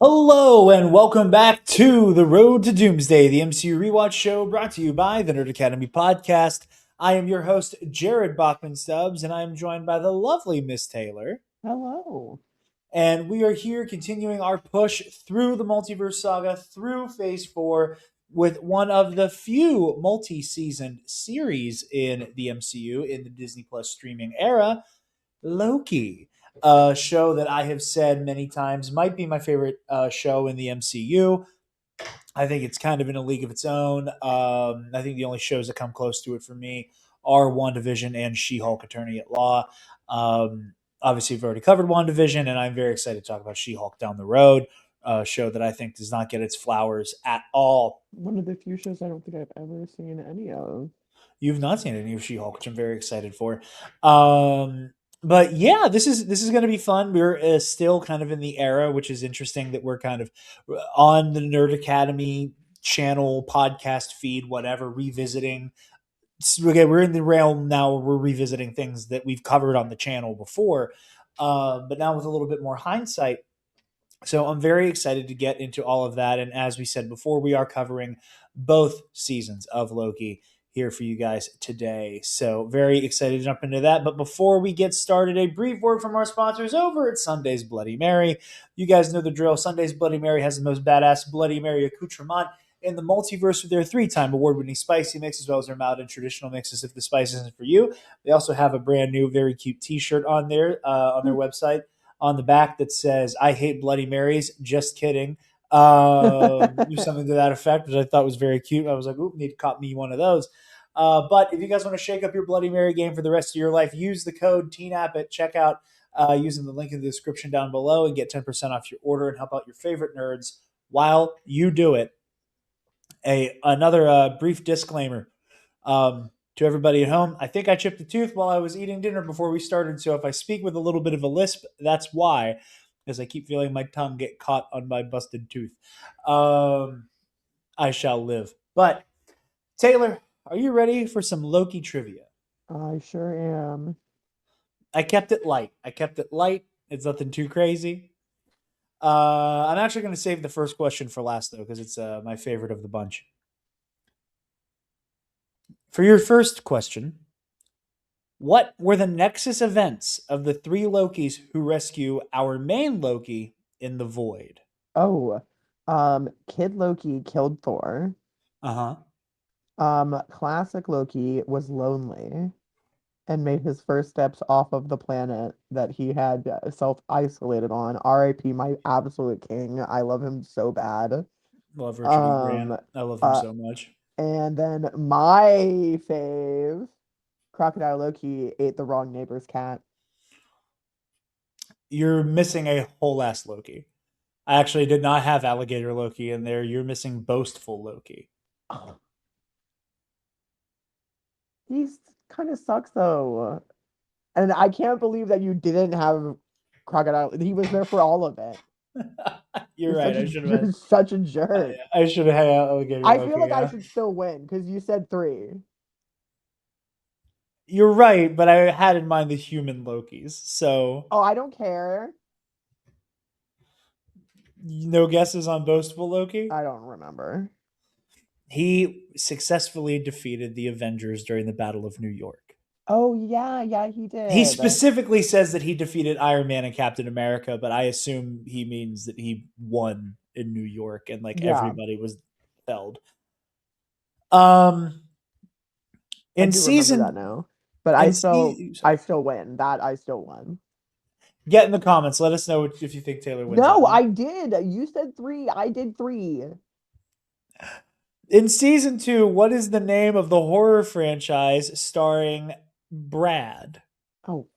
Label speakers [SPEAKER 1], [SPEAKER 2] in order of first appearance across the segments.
[SPEAKER 1] Hello and welcome back to The Road to Doomsday, the MCU Rewatch show brought to you by the Nerd Academy podcast. I am your host, Jarod Bachman Stubbs, and I am joined by the lovely Miss Taylor.
[SPEAKER 2] Hello.
[SPEAKER 1] And we are here continuing our push through the multiverse saga, through Phase 4, with one of the few multi season series in the MCU in the Disney Plus streaming era, Loki, a show that I have said many times might be my favorite show in the MCU. I think it's kind of in a league of its own. I think the only shows that come close to it for me are WandaVision and She-Hulk: Attorney at Law. Obviously, we've already covered WandaVision, and I'm very excited to talk about She-Hulk down the road. A show that I think does not get its flowers at all.
[SPEAKER 2] One of the few shows I don't think I've ever seen any of.
[SPEAKER 1] You've not seen any of She-Hulk, which I'm very excited for. But yeah, this is going to be fun. We're still kind of in the era, which is interesting that we're kind of on the Nerd Academy channel, podcast feed, whatever, revisiting. Okay, we're in the realm now where we're revisiting things that we've covered on the channel before, but now with a little bit more hindsight. So I'm very excited to get into all of that. And as we said before, we are covering both seasons of Loki here for you guys today. So very excited to jump into that. But before we get started, a brief word from our sponsors over at Sunday's Bloody Mary. You guys know the drill. Sunday's Bloody Mary has the most badass Bloody Mary accoutrement in the multiverse with their 3-time award-winning spicy mix, as well as their mild and traditional mixes if the spice isn't for you. They also have a brand new, very cute t-shirt on their website on the back that says "I hate Bloody Marys." Just kidding. Something to that effect, which I thought was very cute. I was like, "Ooh, need to cop me one of those." But if you guys want to shake up your Bloody Mary game for the rest of your life, use the code TeenApp at checkout using the link in the description down below and get 10% off your order and help out your favorite nerds while you do it. Another brief disclaimer. To everybody at home, I think I chipped a tooth while I was eating dinner before we started. So if I speak with a little bit of a lisp, that's why, because I keep feeling my tongue get caught on my busted tooth. I shall live. But Taylor, are you ready for some Loki trivia?
[SPEAKER 2] I sure am.
[SPEAKER 1] I kept it light. It's nothing too crazy. I'm actually going to save the first question for last, though, because it's my favorite of the bunch. For your first question, what were the nexus events of the 3 Lokis who rescue our main Loki in the void?
[SPEAKER 2] Oh, Kid Loki killed Thor.
[SPEAKER 1] Uh huh.
[SPEAKER 2] Classic Loki was lonely and made his first steps off of the planet that he had self-isolated on. R.I.P. my absolute king. I love him so bad.
[SPEAKER 1] Love Richard E. Grant.
[SPEAKER 2] Um,
[SPEAKER 1] I love him
[SPEAKER 2] uh,
[SPEAKER 1] so much.
[SPEAKER 2] and then my fave, Crocodile Loki ate the wrong neighbor's cat.
[SPEAKER 1] You're missing a whole ass Loki. I actually did not have Alligator Loki in there. You're missing Boastful Loki.
[SPEAKER 2] He's kind of sucks though. And I can't believe that you didn't have Crocodile. He was there for all of it.
[SPEAKER 1] You're right.
[SPEAKER 2] You're such a jerk.
[SPEAKER 1] I should have had Alligator
[SPEAKER 2] I feel
[SPEAKER 1] Loki.
[SPEAKER 2] like I
[SPEAKER 1] Yeah.
[SPEAKER 2] should still win because you said three.
[SPEAKER 1] You're right, but I had in mind the human Lokis. So
[SPEAKER 2] Oh, I don't care.
[SPEAKER 1] no guesses on Boastful Loki.
[SPEAKER 2] I don't remember.
[SPEAKER 1] He successfully defeated the Avengers during the Battle of New York.
[SPEAKER 2] Oh yeah, yeah, he
[SPEAKER 1] He
[SPEAKER 2] did.
[SPEAKER 1] specifically says that he defeated Iron Man and Captain America, but I assume he means that he won in New York and like
[SPEAKER 2] Yeah,
[SPEAKER 1] everybody was felled. Um
[SPEAKER 2] I
[SPEAKER 1] in
[SPEAKER 2] do remember that
[SPEAKER 1] season
[SPEAKER 2] now. But
[SPEAKER 1] in season
[SPEAKER 2] I
[SPEAKER 1] sorry.
[SPEAKER 2] still win. That I still won.
[SPEAKER 1] Get in the comments. Let us know if you think Taylor wins that
[SPEAKER 2] No,
[SPEAKER 1] one.
[SPEAKER 2] I did. You said three. I did three.
[SPEAKER 1] In season 2, what is the name of the horror franchise starring Brad?
[SPEAKER 2] Oh,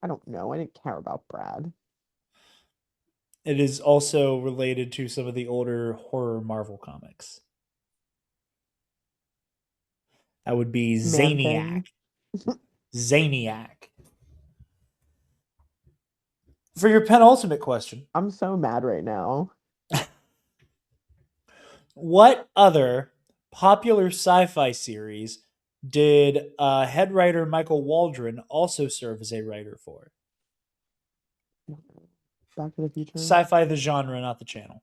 [SPEAKER 2] I don't know. I didn't care about Brad.
[SPEAKER 1] It is also related to some of the older horror Marvel comics. That would be
[SPEAKER 2] Man
[SPEAKER 1] Zaniac.
[SPEAKER 2] Thing.
[SPEAKER 1] Zaniac. For your penultimate question,
[SPEAKER 2] I'm so mad right now.
[SPEAKER 1] what other popular sci-fi series did head writer Michael Waldron also serve as a writer for?
[SPEAKER 2] Back to the Future.
[SPEAKER 1] Sci-fi the genre, not the channel.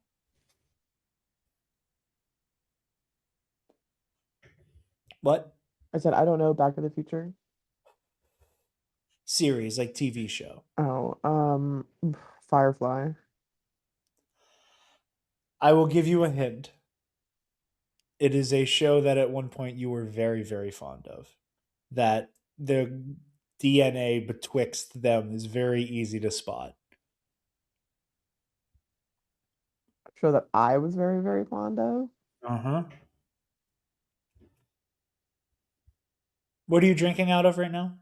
[SPEAKER 1] What?
[SPEAKER 2] I said I don't know Back to the Future.
[SPEAKER 1] Series, like TV show.
[SPEAKER 2] Oh, Firefly.
[SPEAKER 1] I will give you a hint. It is a show that at one point you were very, very fond of. That the DNA betwixt them is very easy to spot.
[SPEAKER 2] Show that I was very, very fond of.
[SPEAKER 1] Uh huh. What are you drinking out of right now?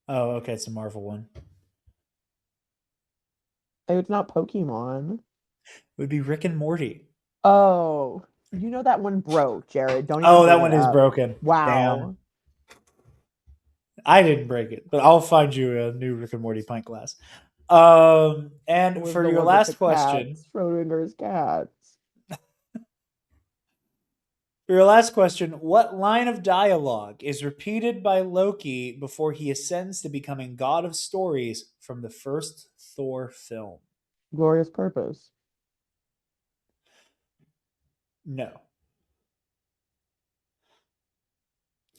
[SPEAKER 1] Oh, okay, it's a Marvel one. It
[SPEAKER 2] It's not Pokemon.
[SPEAKER 1] would be Rick and Morty.
[SPEAKER 2] Oh, you know that one broke, Jared. Don't even
[SPEAKER 1] Oh, that
[SPEAKER 2] bring it
[SPEAKER 1] one is
[SPEAKER 2] up.
[SPEAKER 1] broken. Damn.
[SPEAKER 2] Wow.
[SPEAKER 1] I didn't break it, but I'll find you a new Rick and Morty pint glass.
[SPEAKER 2] It
[SPEAKER 1] And
[SPEAKER 2] was
[SPEAKER 1] for
[SPEAKER 2] the
[SPEAKER 1] your
[SPEAKER 2] one with the
[SPEAKER 1] last question,
[SPEAKER 2] cats, Schrodinger's cats.
[SPEAKER 1] for your last question, what line of dialogue is repeated by Loki before he ascends to becoming God of Stories from the first Thor film?
[SPEAKER 2] Glorious Purpose.
[SPEAKER 1] No.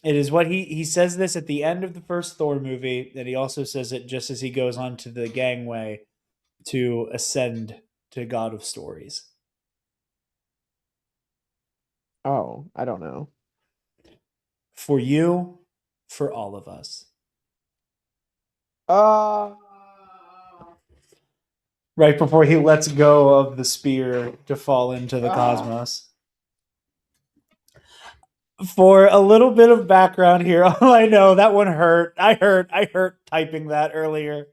[SPEAKER 1] It is what he says this at the end of the first Thor movie, and he also says it just as he goes onto the gangway to ascend to God of Stories.
[SPEAKER 2] Oh, I don't know.
[SPEAKER 1] For you, for all of us.
[SPEAKER 2] Uh,
[SPEAKER 1] Right before he lets go of the spear to fall into the
[SPEAKER 2] uh,
[SPEAKER 1] cosmos. For a little bit of background here, all I know that one hurt. I hurt typing that earlier.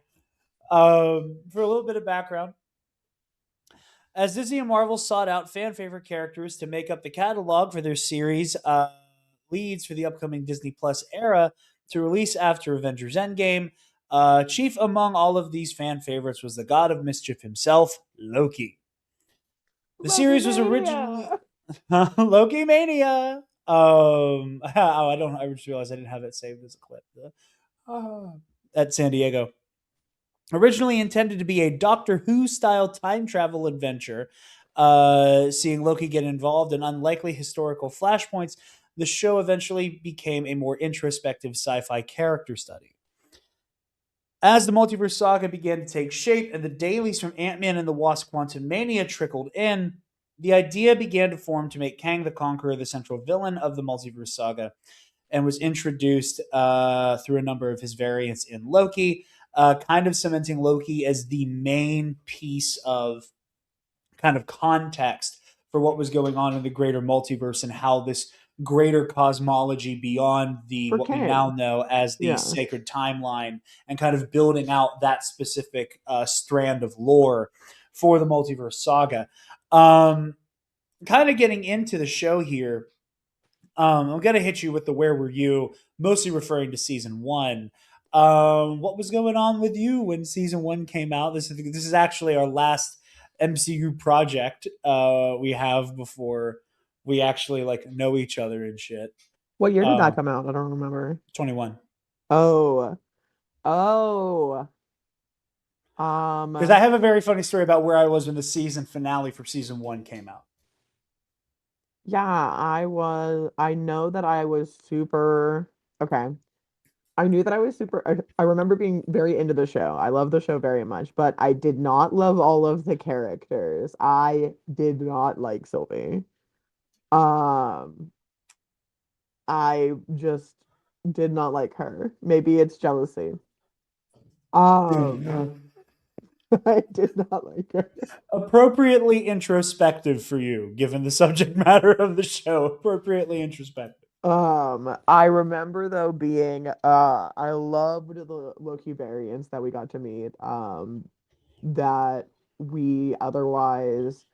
[SPEAKER 1] For a little bit of background, as Disney and Marvel sought out fan favorite characters to make up the catalog for their series leads for the upcoming Disney Plus era to release after Avengers Endgame, chief among all of these fan favorites was the God of Mischief himself, Loki. The
[SPEAKER 2] Loki
[SPEAKER 1] series was originally
[SPEAKER 2] Mania.
[SPEAKER 1] Loki Mania. Oh, I don't. I just realized I didn't have it saved as a clip. At San Diego. Originally intended to be a Doctor Who style time travel adventure, seeing Loki get involved in unlikely historical flashpoints, the show eventually became a more introspective sci fi character study. As the multiverse saga began to take shape and the dailies from Ant-Man and the Wasp Quantumania trickled in, the idea began to form to make Kang the Conqueror the central villain of the multiverse saga, and was introduced through a number of his variants in Loki, kind of cementing Loki as the main piece of kind of context for what was going on in the greater multiverse and how this greater cosmology beyond the
[SPEAKER 2] For
[SPEAKER 1] what we now
[SPEAKER 2] Kang.
[SPEAKER 1] know as the
[SPEAKER 2] Yeah.
[SPEAKER 1] sacred timeline, and kind of building out that specific strand of lore for the multiverse saga. um Kind of getting into the show here, I'm gonna hit you with the "Where were you?" Mostly referring to season one. What was going on with you when season one came out? This is actually our last MCU project we have before we actually like know each other and shit.
[SPEAKER 2] What year did that
[SPEAKER 1] Uh,
[SPEAKER 2] come out? I don't remember.
[SPEAKER 1] 21.
[SPEAKER 2] Oh. Oh.
[SPEAKER 1] Because I
[SPEAKER 2] Um,
[SPEAKER 1] have a very funny story about where I was when the season finale for season one came out.
[SPEAKER 2] yeah, I know that I was super, okay. I knew that I was super, I remember being very into the show. I love the show very much, but I did not love all of the characters. I did not like Sylvie. Um, I just did not like her. Maybe it's jealousy. Um, I did not like her.
[SPEAKER 1] Appropriately introspective for you, given the subject matter of the show. Appropriately introspective.
[SPEAKER 2] I remember though being I loved the Loki variants that we got to meet, that we otherwise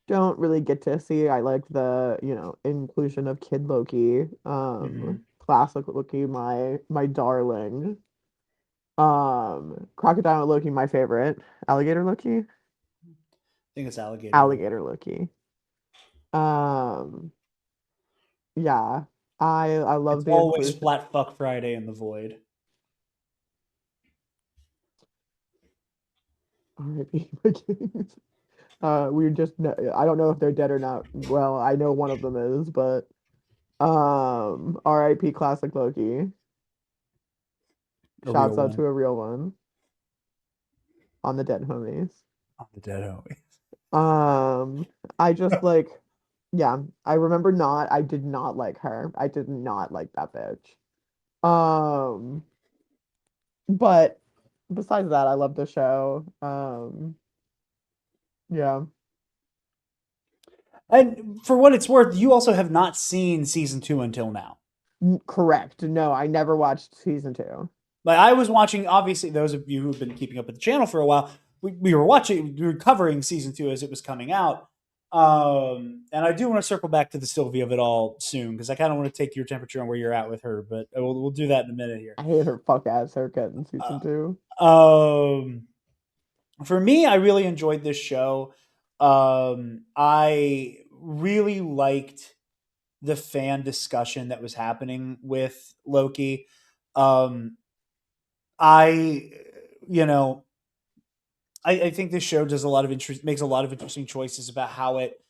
[SPEAKER 2] don't really get to see. I like the, inclusion of Kid Loki,
[SPEAKER 1] Mm-hmm.
[SPEAKER 2] classic Loki, my darling. Crocodile Loki, my favorite. Alligator Loki?
[SPEAKER 1] I think it's alligator though.
[SPEAKER 2] Alligator Loki. Um, yeah. I love
[SPEAKER 1] It's
[SPEAKER 2] the
[SPEAKER 1] always
[SPEAKER 2] inclusion.
[SPEAKER 1] Flat Fuck Friday in the Void.
[SPEAKER 2] R.I.P. Vikings. We just I don't know if they're dead or not. Well, I know one of them is, but R.I.P. Classic Loki.
[SPEAKER 1] A real
[SPEAKER 2] Shouts out
[SPEAKER 1] one
[SPEAKER 2] to a real one on the dead homies.
[SPEAKER 1] on the dead homie.
[SPEAKER 2] Um, I just like, yeah, I remember not. I did not like her. I did not like that bitch. Um, but besides that, I love the show. Yeah,
[SPEAKER 1] And for what it's worth, you also have not seen season two until now.
[SPEAKER 2] correct. No, I never watched season two.
[SPEAKER 1] Like I was watching, obviously, those of you who've been keeping up with the channel for a while, we were covering season two as it was coming out. And I do want to circle back to the Sylvie of it all soon because I kind of want to take your temperature on where you're at with her, but we'll do that in a minute here.
[SPEAKER 2] I hate her fuck ass haircut in season two.
[SPEAKER 1] Um, for me, I really enjoyed this show. I really liked the fan discussion that was happening with Loki. Um, I, you know, I think this show does a lot of interest, makes a lot of interesting choices about how it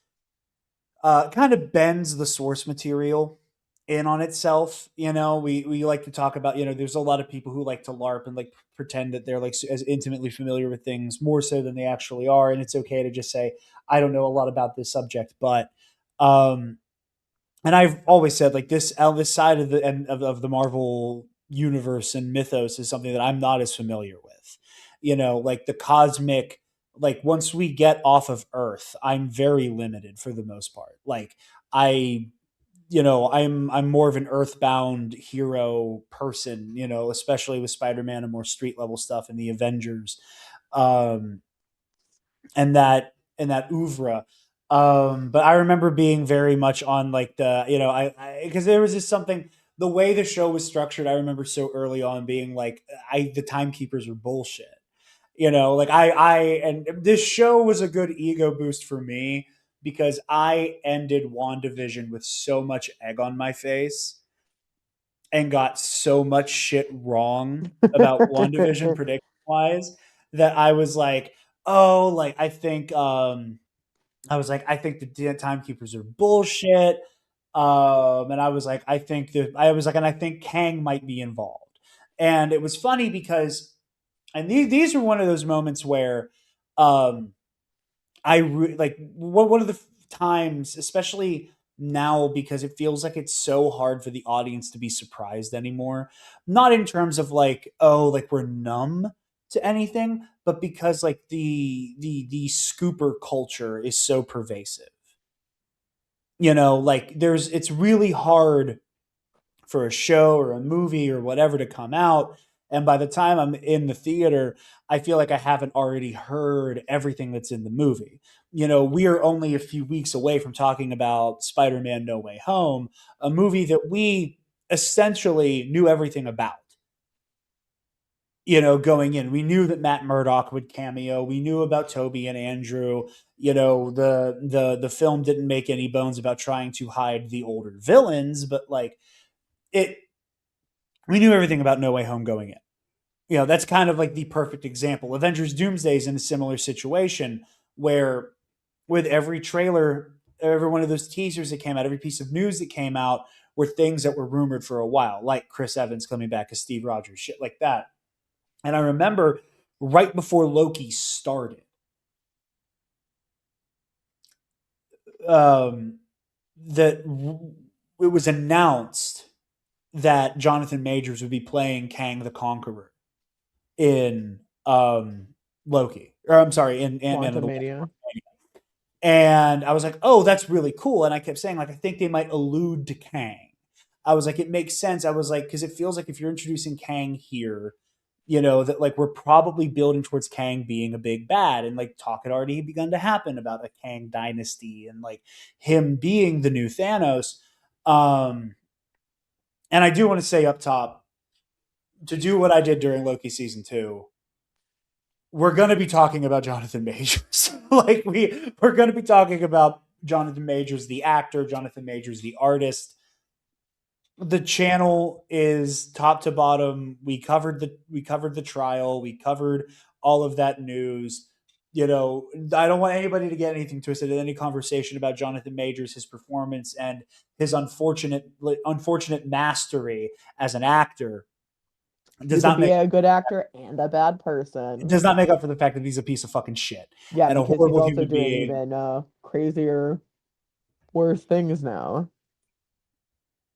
[SPEAKER 1] kind of bends the source material in on itself. We like to talk about, there's a lot of people who like to LARP and like pretend that they're like as intimately familiar with things more so than they actually are, and it's okay to just say I don't know a lot about this subject, but um, and I've always said like this side of the and of the Marvel universe and mythos is something that I'm not as familiar with. Like the cosmic, like once we get off of Earth, I'm very limited for the most part. Like I I'm more of an earthbound hero person, especially with Spider-Man and more street level stuff and the Avengers. Um and that oeuvre. But I remember being very much on like I because there was just something the way the show was structured. I remember so early on being like, the timekeepers are bullshit. Like and this show was a good ego boost for me because I ended WandaVision with so much egg on my face and got so much shit wrong about WandaVision prediction wise that I was like, oh, like I think the timekeepers are bullshit. And and I think Kang might be involved. And it was funny because, and these are one of those moments where, um, like one of the times, especially now, because it feels like it's so hard for the audience to be surprised anymore. Not in terms of like, oh, like we're numb to anything, but because like the scooper culture is so pervasive. Like it's really hard for a show or a movie or whatever to come out. And by the time I'm in the theater, I feel like I haven't already heard everything that's in the movie. We are only a few weeks away from talking about Spider Man No Way Home, a movie that we essentially knew everything about. Going in, we knew that Matt Murdock would cameo. We knew about Toby and Andrew. The film didn't make any bones about trying to hide the older villains, but like it we knew everything about No Way Home going in. That's kind of like the perfect example. Avengers Doomsday is in a similar situation where with every trailer, every one of those teasers that came out, every piece of news that came out were things that were rumored for a while, like Chris Evans coming back as Steve Rogers, shit like that. And I remember right before Loki started, um, that it was announced that Jonathan Majors would be playing Kang the Conqueror in Loki, or I'm sorry, in Ant Man and the Wasp.
[SPEAKER 2] Quantumania.
[SPEAKER 1] And I was like, oh, that's really cool. And I kept saying, like, I think they might allude to Kang. I was like, it makes sense. I was like, because it feels like if you're introducing Kang here, that like we're probably building towards Kang being a big bad. And like talk had already begun to happen about a Kang dynasty and like him being the new Thanos. Um, and I do want to say up top, to do what I did during Loki season two, we're going to be talking about Jonathan Majors. Like we're going to be talking about Jonathan Majors, the actor, Jonathan Majors, the artist. The channel is top to bottom. We covered the trial. We covered all of that news. I don't want anybody to get anything twisted in any conversation about Jonathan Majors, his performance, and his unfortunate mastery as an actor
[SPEAKER 2] You
[SPEAKER 1] does
[SPEAKER 2] could
[SPEAKER 1] not
[SPEAKER 2] be
[SPEAKER 1] make
[SPEAKER 2] a good actor and a bad person.
[SPEAKER 1] does not make up for the fact that he's a piece of fucking shit
[SPEAKER 2] Yeah,
[SPEAKER 1] and a
[SPEAKER 2] because he's
[SPEAKER 1] horrible
[SPEAKER 2] also
[SPEAKER 1] human
[SPEAKER 2] doing
[SPEAKER 1] being.
[SPEAKER 2] even crazier, worse things now.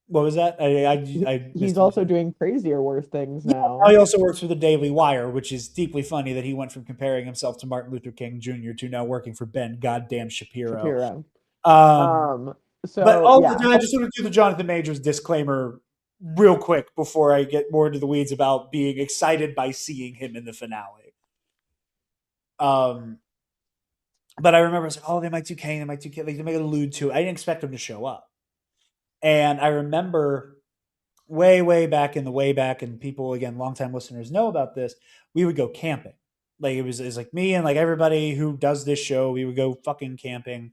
[SPEAKER 1] What was that? I
[SPEAKER 2] He's
[SPEAKER 1] missed what you
[SPEAKER 2] also
[SPEAKER 1] said.
[SPEAKER 2] doing crazier, worse things
[SPEAKER 1] Yeah, now
[SPEAKER 2] now.
[SPEAKER 1] he also works for the Daily Wire, which is deeply funny that he went from comparing himself to Martin Luther King Jr. to now working for Ben Goddamn Shapiro.
[SPEAKER 2] Shapiro.
[SPEAKER 1] Um,
[SPEAKER 2] Um,
[SPEAKER 1] but
[SPEAKER 2] so yeah,
[SPEAKER 1] I just want to do the Jonathan Majors disclaimer real quick before I get more into the weeds about being excited by seeing him in the finale. Um, but I remember I was like, oh, they might do Kane, they might do Kane, like, they might allude to it. I didn't expect him to show up. And I remember way back in the way back, and people again, longtime listeners know about this. We would go camping. Like it was like me and like everybody who does this show. We would go fucking camping.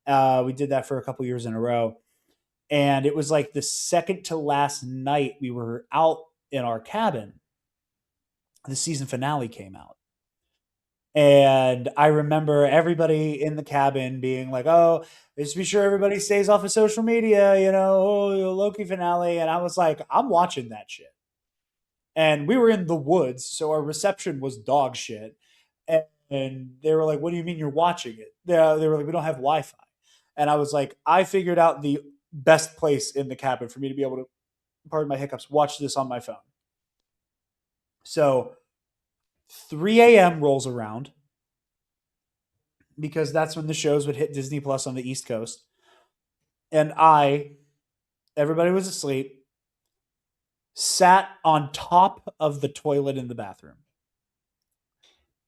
[SPEAKER 1] We did that for a couple years in a row, and it was like the second to last night we were out in our cabin. The season finale came out. And I remember everybody in the cabin being like, "Oh, just be sure everybody stays off of social media, oh, Loki finale." And I was like, "I'm watching that shit." And we were in the woods, so our reception was dog shit. And they were like, "What do you mean you're watching it?" They were like, "We don't have Wi-Fi." And I was like, "I figured out the best place in the cabin for me to be able to, pardon my hiccups, watch this on my phone." So 3 a.m. rolls around because that's when the shows would hit Disney Plus on the East Coast. And everybody was asleep, sat on top of the toilet in the bathroom,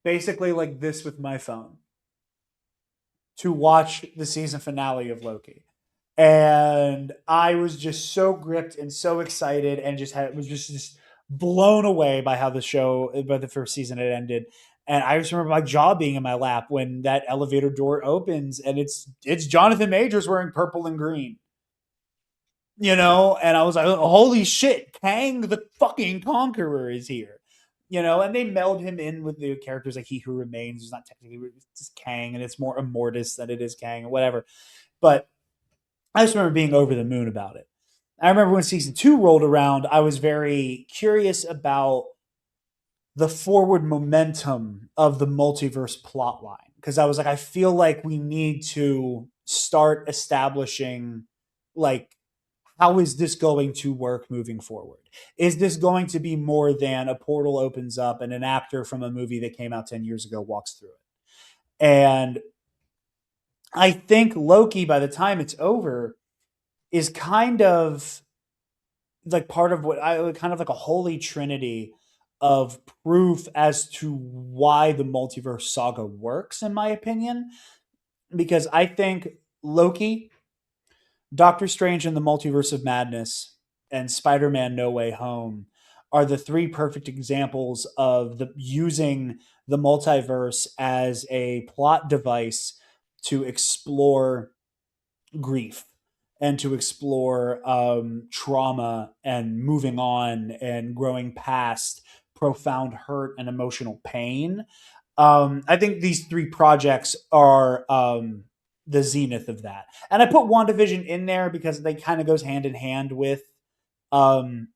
[SPEAKER 1] basically like this with my phone to watch the season finale of Loki. And I was just so gripped and so excited and was just blown away by how by the first season had ended. And I just remember my jaw being in my lap when that elevator door opens and it's Jonathan Majors wearing purple and green. And I was like, holy shit, Kang the fucking Conqueror is here. And they meld him in with the characters like He Who Remains, who's not technically it's Kang, and it's more Immortus than it is Kang, or whatever. But I just remember being over the moon about it. I remember when season 2 rolled around, I was very curious about the forward momentum of the multiverse plotline because I was like, I feel like we need to start establishing like how is this going to work moving forward? Is this going to be more than a portal opens up and an actor from a movie that came out 10 years ago walks through it? And I think Loki, by the time it's over, is kind of like part of what I kind of like a holy trinity of proof as to why the multiverse saga works, in my opinion. Because I think Loki, Doctor Strange and the Multiverse of Madness, and Spider-Man No Way Home are the three perfect examples of the using the multiverse as a plot device to explore grief and to explore trauma and moving on and growing past profound hurt and emotional pain. I think these three projects are the zenith of that. And I put WandaVision in there because they kind of goes hand in hand with um,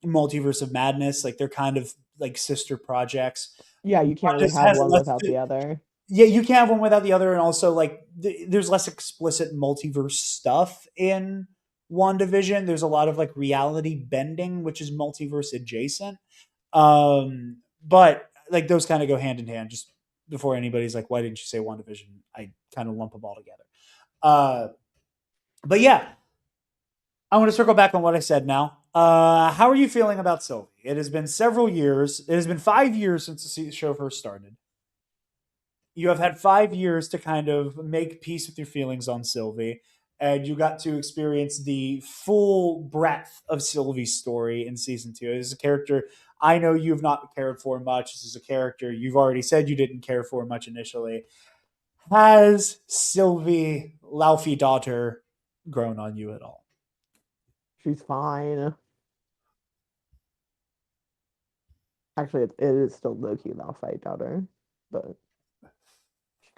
[SPEAKER 1] Multiverse of Madness. Like they're kind of like sister projects.
[SPEAKER 2] yeah, you
[SPEAKER 1] One
[SPEAKER 2] can't really
[SPEAKER 1] just
[SPEAKER 2] have
[SPEAKER 1] has
[SPEAKER 2] one
[SPEAKER 1] less
[SPEAKER 2] without the other.
[SPEAKER 1] yeah, you can't have one without the other, and also like there's less explicit multiverse stuff in WandaVision. There's a lot of like reality bending, which is multiverse adjacent. But like those kind of go hand in hand. Just before anybody's like, why didn't you say WandaVision? I kind of lump them all together. Uh, but yeah, I want to circle back on what I said now. How are you feeling about Sylvie? It has been several years. It has been 5 years since the show first started. You have had 5 years to kind of make peace with your feelings on Sylvie, and you got to experience the full breadth of Sylvie's story in season 2. This is a character I know you've not cared for much. This is a character you've already said you didn't care for much initially. Has Sylvie, Laufey daughter, grown on you at all?
[SPEAKER 2] She's fine. Actually, it is still Loki, and I'll fight daughter, but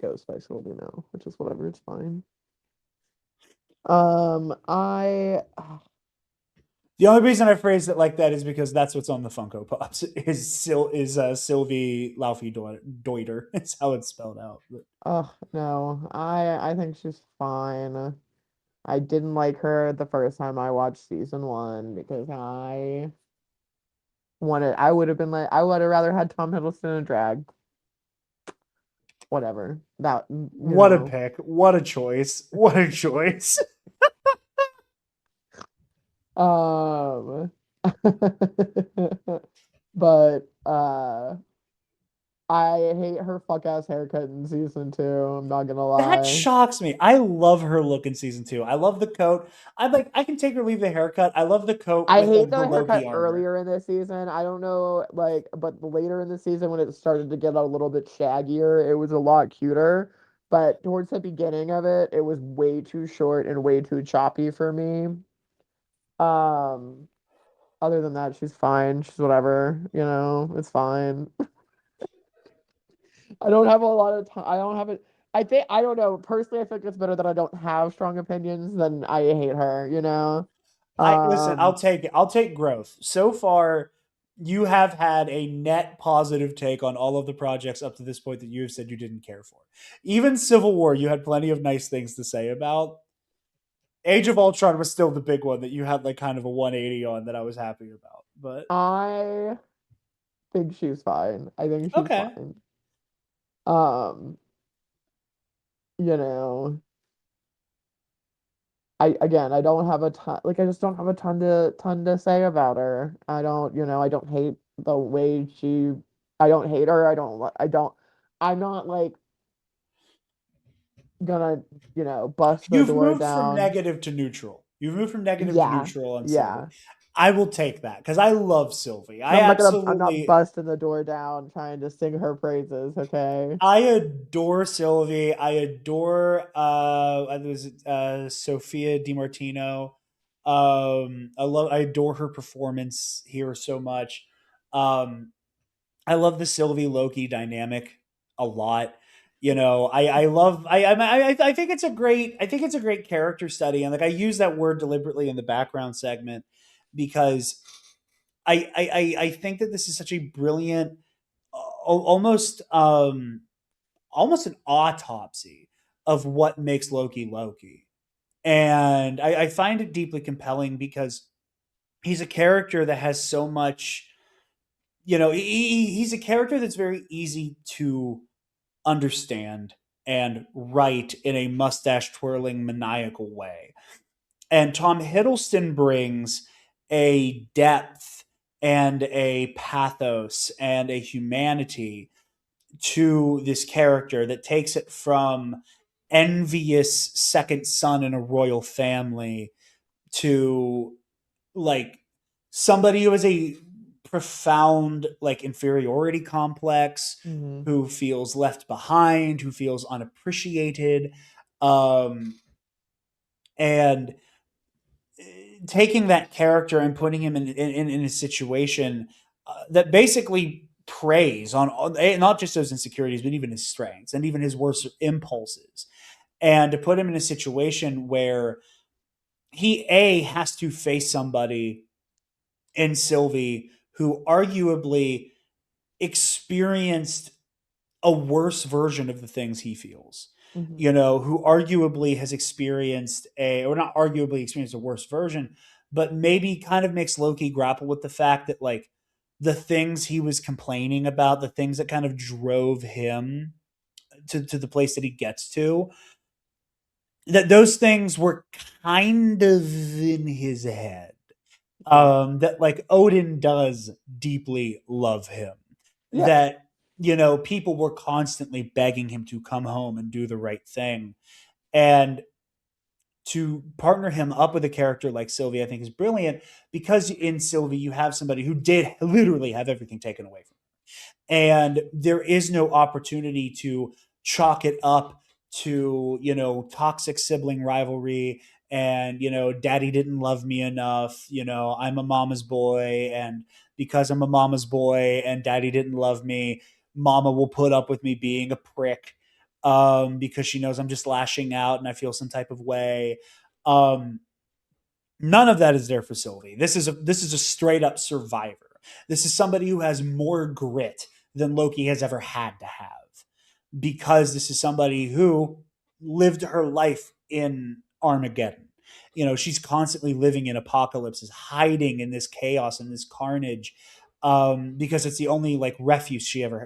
[SPEAKER 2] Ghost by Sylvie now, which is whatever. It's fine. I
[SPEAKER 1] The only reason I phrased it like that is because that's what's on the Funko Pops. Sylvie Laufey Deuter. It's how it's spelled out. But
[SPEAKER 2] oh no, I think she's fine. I didn't like her the first time I watched season one because I would have been like I would have rather had Tom Hiddleston in drag. Whatever. That you
[SPEAKER 1] what a
[SPEAKER 2] know.
[SPEAKER 1] pick! What a choice! What a choice!
[SPEAKER 2] Um but I hate her fuck ass haircut in season two, I'm not gonna
[SPEAKER 1] That
[SPEAKER 2] lie.
[SPEAKER 1] shocks me. I love her look in season two. I love the coat. I can take or leave the haircut. I love the coat
[SPEAKER 2] I
[SPEAKER 1] with
[SPEAKER 2] hate
[SPEAKER 1] the
[SPEAKER 2] the
[SPEAKER 1] Loki
[SPEAKER 2] haircut
[SPEAKER 1] armor.
[SPEAKER 2] earlier in this season. I don't know, like, but later in the season when it started to get a little bit shaggier, it was a lot cuter. But towards the beginning of it, it was way too short and way too choppy for me. Um, Other than that, she's fine. She's whatever, it's fine. I don't have a lot of time. I don't have it. I think I don't know. Personally, I think it's better that I don't have strong opinions than I hate her.
[SPEAKER 1] I listen. I'll
[SPEAKER 2] Um,
[SPEAKER 1] take it. I'll take growth. So far, you have had a net positive take on all of the projects up to this point that you have said you didn't care for. Even Civil War, you had plenty of nice things to say about. Age of Ultron was still the big one that you had like kind of a 180 on that I was happy about. But
[SPEAKER 2] I think she's fine. I think she's
[SPEAKER 1] okay.
[SPEAKER 2] fine. Um, you know, I don't have a ton like I just don't have a ton to say about her. I don't hate the way I don't hate her. I'm not like gonna, bust the
[SPEAKER 1] You've
[SPEAKER 2] door
[SPEAKER 1] moved from
[SPEAKER 2] down.
[SPEAKER 1] negative to neutral. You've moved from negative to
[SPEAKER 2] Yeah.
[SPEAKER 1] neutral on Sylvie.
[SPEAKER 2] Yeah.
[SPEAKER 1] I will take that because I love Sylvie.
[SPEAKER 2] I'm not busting the door down trying to sing her praises, okay?
[SPEAKER 1] I adore Sylvie. I adore was Sophia DiMartino. I adore her performance here so much. Um I love the Sylvie Loki dynamic a lot. I love I think it's a great character study, and like I use that word deliberately in the background segment because I think that this is such a brilliant, almost almost an autopsy of what makes Loki Loki. And I find it deeply compelling because he's a character that has so much, he's a character that's very easy to understand and write in a mustache twirling maniacal way. And Tom Hiddleston brings a depth and a pathos and a humanity to this character that takes it from envious second son in a royal family to like somebody who has a profound like inferiority complex,
[SPEAKER 2] Hmm.
[SPEAKER 1] who feels left behind, who feels unappreciated, um and taking that character and putting him in a situation that basically preys on not just those insecurities but even his strengths and even his worst impulses, and to put him in a situation where he has to face somebody in Sylvie who arguably experienced a worse version of the things he feels.
[SPEAKER 2] Hmm.
[SPEAKER 1] Who arguably has experienced or not arguably experienced a worse version, but maybe kind of makes Loki grapple with the fact that, like, the things he was complaining about, the things that kind of drove him to the place that he gets to, that those things were kind of in his head.
[SPEAKER 2] Yeah.
[SPEAKER 1] That like Odin does deeply love him.
[SPEAKER 2] Yes.
[SPEAKER 1] That people were constantly begging him to come home and do the right thing, and to partner him up with a character like Sylvie, I think is brilliant because in Sylvie you have somebody who did literally have everything taken away from him, and there is no opportunity to chalk it up to toxic sibling rivalry and daddy didn't love me enough, I'm a mama's boy, and because I'm a mama's boy and daddy didn't love me, mama will put up with me being a prick. because she knows I'm just lashing out and I feel some type of way. Um, None of that is there for Sylvie. This is a straight up survivor. This is somebody who has more grit than Loki has ever had to have, because this is somebody who lived her life in Armageddon. She's constantly living in apocalypses, hiding in this chaos and this carnage, because it's the only like refuge she ever,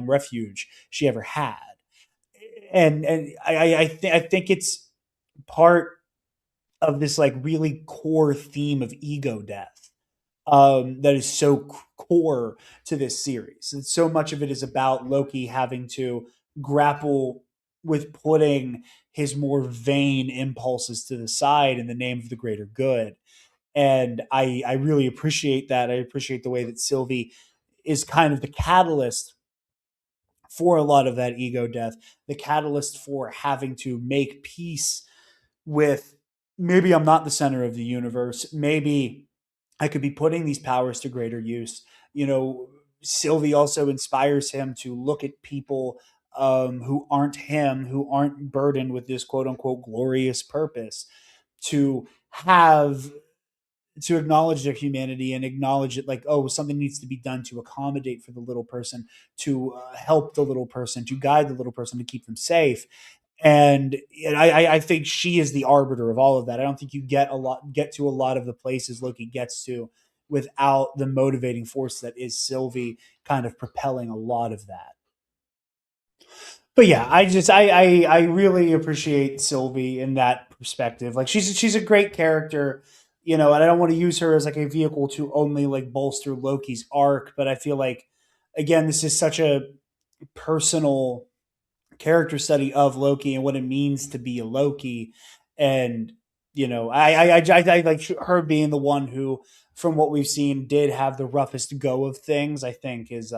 [SPEAKER 1] refuge she ever had. And I think it's part of this like really core theme of ego death, that is so core to this series. And so much of it is about Loki having to grapple with putting his more vain impulses to the side in the name of the greater good. And I really appreciate that. I appreciate the way that Sylvie is kind of the catalyst for a lot of that ego death, the catalyst for having to make peace with, maybe I'm not the center of the universe. Maybe I could be putting these powers to greater use. Sylvie also inspires him to look at people, who aren't him, who aren't burdened with this quote unquote glorious purpose, to have to acknowledge their humanity and acknowledge it, like, oh, something needs to be done to accommodate for the little person, to help the little person, to guide the little person, to keep them safe. And I think she is the arbiter of all of that. I don't think you get to a lot of the places Loki gets to without the motivating force that is Sylvie kind of propelling a lot of that. But yeah, I really appreciate Sylvie in that perspective. Like, she's a great character, and I don't want to use her as like a vehicle to only like bolster Loki's arc, but I feel like, again, this is such a personal character study of Loki and what it means to be a Loki. And I like her being the one who, from what we've seen, did have the roughest go of things. I think it's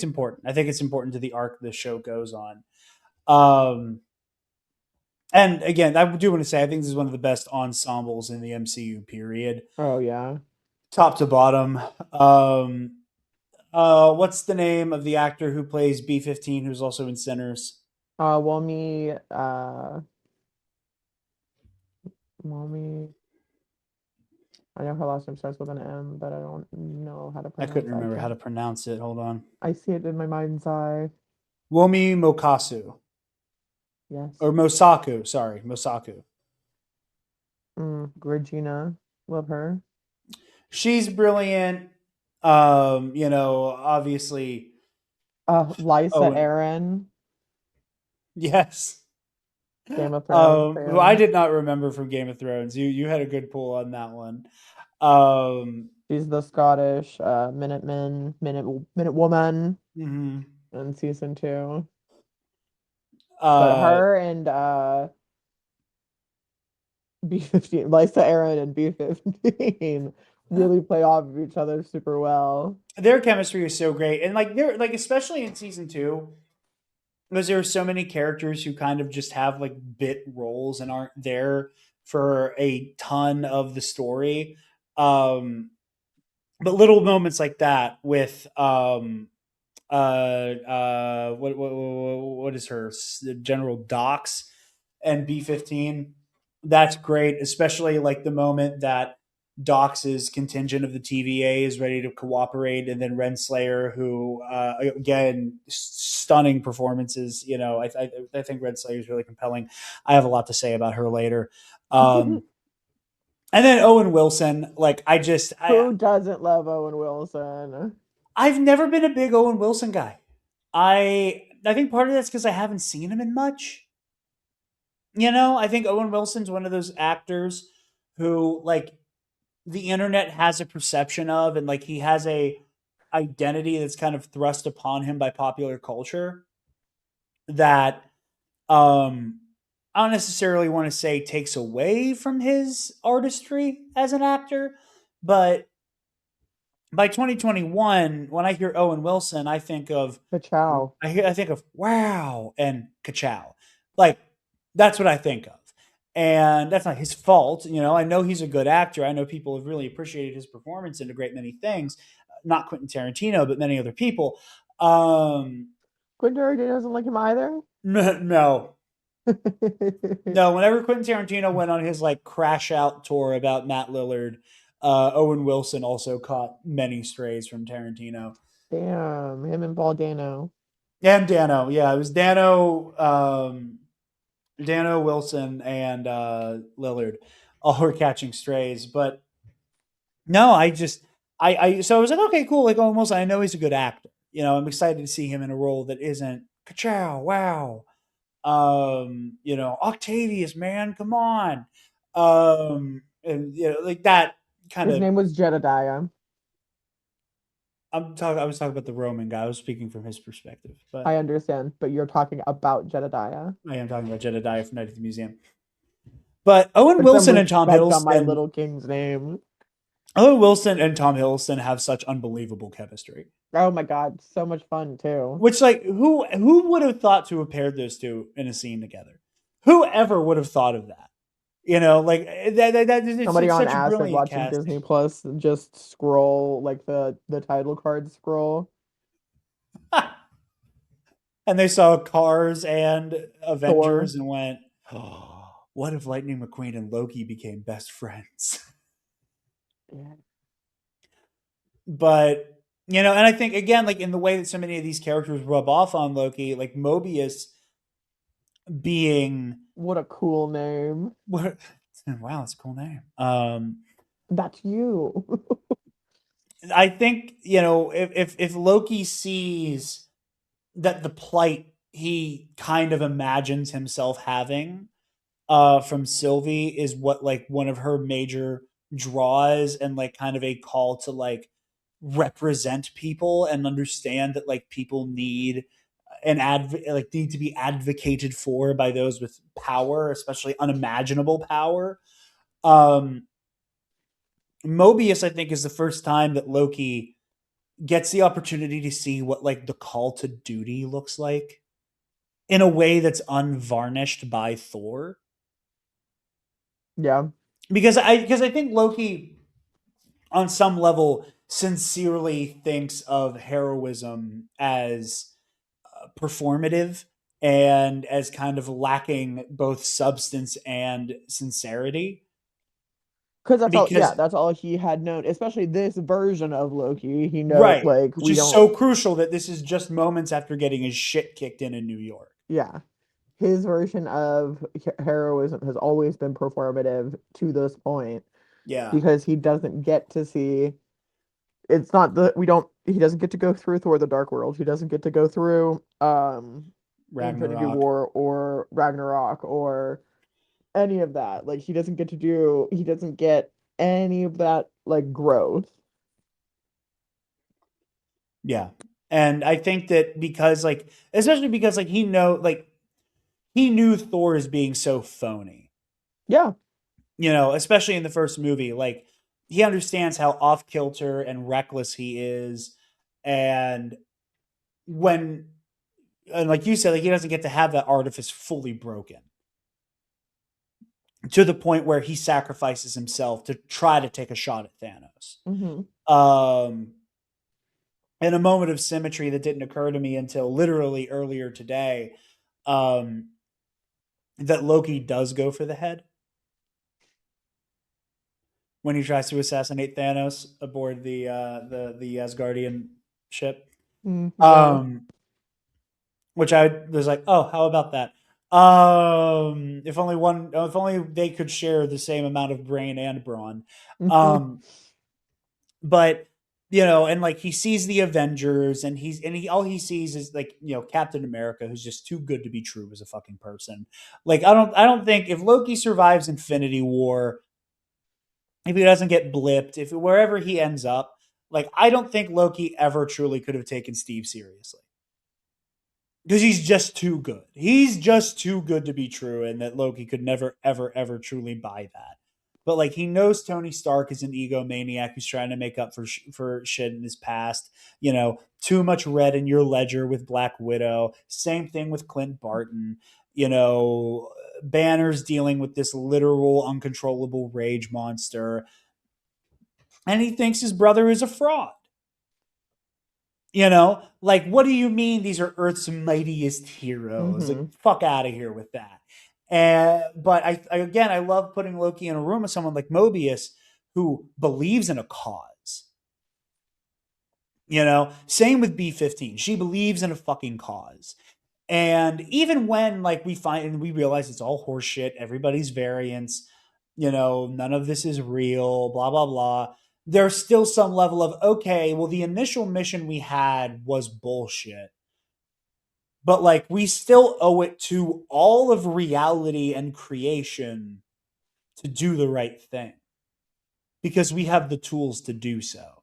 [SPEAKER 1] important. I think it's important to the arc the show goes on. Um, and again, I do want to say I think this is one of the best ensembles in the MCU period,
[SPEAKER 2] Oh yeah.
[SPEAKER 1] top to bottom. What's the name of the actor who plays B-15, who's also in Sinners?
[SPEAKER 2] Well, mommy, I know her last name starts with an M, but I don't know how to
[SPEAKER 1] I couldn't
[SPEAKER 2] pronounce it. I
[SPEAKER 1] remember how
[SPEAKER 2] can't.
[SPEAKER 1] to pronounce it. Hold on.
[SPEAKER 2] I see it in my mind's eye.
[SPEAKER 1] Womi Mokasu,
[SPEAKER 2] Yes.
[SPEAKER 1] or Mosaku. Sorry, Mosaku.
[SPEAKER 2] Regina. Love her.
[SPEAKER 1] She's brilliant. Obviously.
[SPEAKER 2] Lysa
[SPEAKER 1] Oh,
[SPEAKER 2] Arryn,
[SPEAKER 1] yes.
[SPEAKER 2] Game of Thrones
[SPEAKER 1] Who I
[SPEAKER 2] fan.
[SPEAKER 1] did not remember from Game of Thrones. You had a good pull on that one. Um,
[SPEAKER 2] She's the Scottish Minute Woman
[SPEAKER 1] mhm.
[SPEAKER 2] in season 2. But
[SPEAKER 1] uh,
[SPEAKER 2] her and B-15, Lysa Arryn and B-15 really play off of each other super well.
[SPEAKER 1] their chemistry is so great, and like they're like, especially in season two, because there are so many characters who kind of just have like bit roles and aren't there for a ton of the story. Um, but little moments like that with what is her General Docs and B-15. That's great, especially like the moment that Docs's contingent of the TVA is ready to cooperate, and then Renslayer, who again, stunning performances. I think Renslayer is really compelling. I have a lot to say about her later. Um, and then Owen Wilson, like
[SPEAKER 2] Who doesn't love Owen Wilson?
[SPEAKER 1] I've never been a big Owen Wilson guy. I think part of that's because I haven't seen him in much. I think Owen Wilson's one of those actors who, like, the internet has a perception of, and like he has a identity that's kind of thrust upon him by popular culture that, um I don't necessarily want to say takes away from his artistry as an actor, but by 2021, when I hear Owen Wilson, I think of
[SPEAKER 2] Ciao.
[SPEAKER 1] I think of wow and ka-chow. Like, that's what I think of. And that's not his fault. I know he's a good actor. I know people have really appreciated his performance in a great many things. Not Quentin Tarantino, but many other people. Um,
[SPEAKER 2] Quentin Tarantino doesn't like him either.
[SPEAKER 1] No, no. Whenever Quentin Tarantino went on his like crash out tour about Matt Lillard, Owen Wilson also caught many strays from Tarantino.
[SPEAKER 2] Damn, him and Paul Dano.
[SPEAKER 1] And Dano, yeah, it was Dano, Dano Wilson, and Lillard all were catching strays. But no, so I was like, okay, cool. Like almost, I know he's a good actor. I'm excited to see him in a role that isn't ka-chow, wow. Octavius, man, come on. And like that kind
[SPEAKER 2] His
[SPEAKER 1] of.
[SPEAKER 2] name was Jedediah.
[SPEAKER 1] I was talking about the Roman guy. I was speaking from his perspective, but
[SPEAKER 2] I understand, but you're talking about Jedediah.
[SPEAKER 1] I am talking about Jedediah from Night at the Museum. But
[SPEAKER 2] Put some respect on my little king's name.
[SPEAKER 1] Owen Wilson and Tom Hiddleston have such unbelievable chemistry.
[SPEAKER 2] Oh my God, so much fun too.
[SPEAKER 1] Which, like, who would have thought to have paired those two in a scene together? Whoever would have thought of that? Like
[SPEAKER 2] Somebody
[SPEAKER 1] it's
[SPEAKER 2] on
[SPEAKER 1] such a
[SPEAKER 2] acid
[SPEAKER 1] brilliant
[SPEAKER 2] watching
[SPEAKER 1] casting.
[SPEAKER 2] Disney Plus just scroll like the title card scroll.
[SPEAKER 1] And they saw Cars and
[SPEAKER 2] Thor.
[SPEAKER 1] Avengers and went, "Oh, what if Lightning McQueen and Loki became best friends?"
[SPEAKER 2] Yeah.
[SPEAKER 1] But and I think again, like in the way that so many of these characters rub off on Loki, like Mobius being
[SPEAKER 2] What a cool name.
[SPEAKER 1] what wow, that's a cool name.
[SPEAKER 2] That's you.
[SPEAKER 1] I think, if Loki sees that the plight he kind of imagines himself having from Sylvie is what like one of her major draws and like kind of a call to like represent people and understand that like people need need to be advocated for by those with power, especially unimaginable power. Um Mobius, I think, is the first time that Loki gets the opportunity to see what like the call to duty looks like in a way that's unvarnished by Thor.
[SPEAKER 2] Yeah.
[SPEAKER 1] Because I think Loki on some level sincerely thinks of heroism as performative and as kind of lacking both substance and sincerity.
[SPEAKER 2] Because that's all, yeah,
[SPEAKER 1] Because
[SPEAKER 2] that's all he had known, especially this version of Loki. He know
[SPEAKER 1] right,
[SPEAKER 2] like
[SPEAKER 1] which
[SPEAKER 2] we
[SPEAKER 1] is
[SPEAKER 2] don't,
[SPEAKER 1] so crucial that this is just moments after getting his shit kicked in New York.
[SPEAKER 2] yeah. His version of heroism has always been performative to this point
[SPEAKER 1] Yeah,
[SPEAKER 2] because he doesn't get to see it's not the we don't he doesn't get to go through Thor the Dark World. He doesn't get to go through Infinity
[SPEAKER 1] Ragnarok.
[SPEAKER 2] War or Ragnarok or any of that. Like he doesn't get any of that like growth.
[SPEAKER 1] Yeah. And I think that because like especially because like he knew Thor as being so phony.
[SPEAKER 2] Yeah,
[SPEAKER 1] Especially in the first movie, like he understands how off kilter and reckless he is and when and like you said like he doesn't get to have that artifice fully broken to the point where he sacrifices himself to try to take a shot at Thanos.
[SPEAKER 2] hmm
[SPEAKER 1] Um in a moment of symmetry that didn't occur to me until literally earlier today, um, that Loki does go for the head when he tries to assassinate Thanos aboard the Asgardian ship.
[SPEAKER 2] yeah.
[SPEAKER 1] Um, which I was like, oh, how about that? If only they could share the same amount of brain and brawn. Um, but and like he sees the Avengers and he all he sees is like Captain America who's just too good to be true as a fucking person. Like I don't think if Loki survives Infinity War, if he doesn't get blipped, if wherever he ends up, like I don't think Loki ever truly could have taken Steve seriously because he's just too good. He's just too good to be true, and that Loki could never, ever, ever truly buy that. But like he knows Tony Stark is an egomaniac who's trying to make up for shit in his past. Too much red in your ledger with Black Widow. Same thing with Clint Barton. Banner's dealing with this literal uncontrollable rage monster, and he thinks his brother is a fraud. You know, like, what do you mean these are Earth's mightiest heroes? Like,
[SPEAKER 2] Mm-hmm.
[SPEAKER 1] fuck out of here with that. And but again, I love putting Loki in a room with someone like Mobius who believes in a cause. You know, same with B-15. She believes in a fucking cause. And even when like we find and we realize it's all horseshit, everybody's variants, none of this is real, blah blah blah. There's still some level of okay, well, the initial mission we had was bullshit, but like we still owe it to all of reality and creation to do the right thing because we have the tools to do so.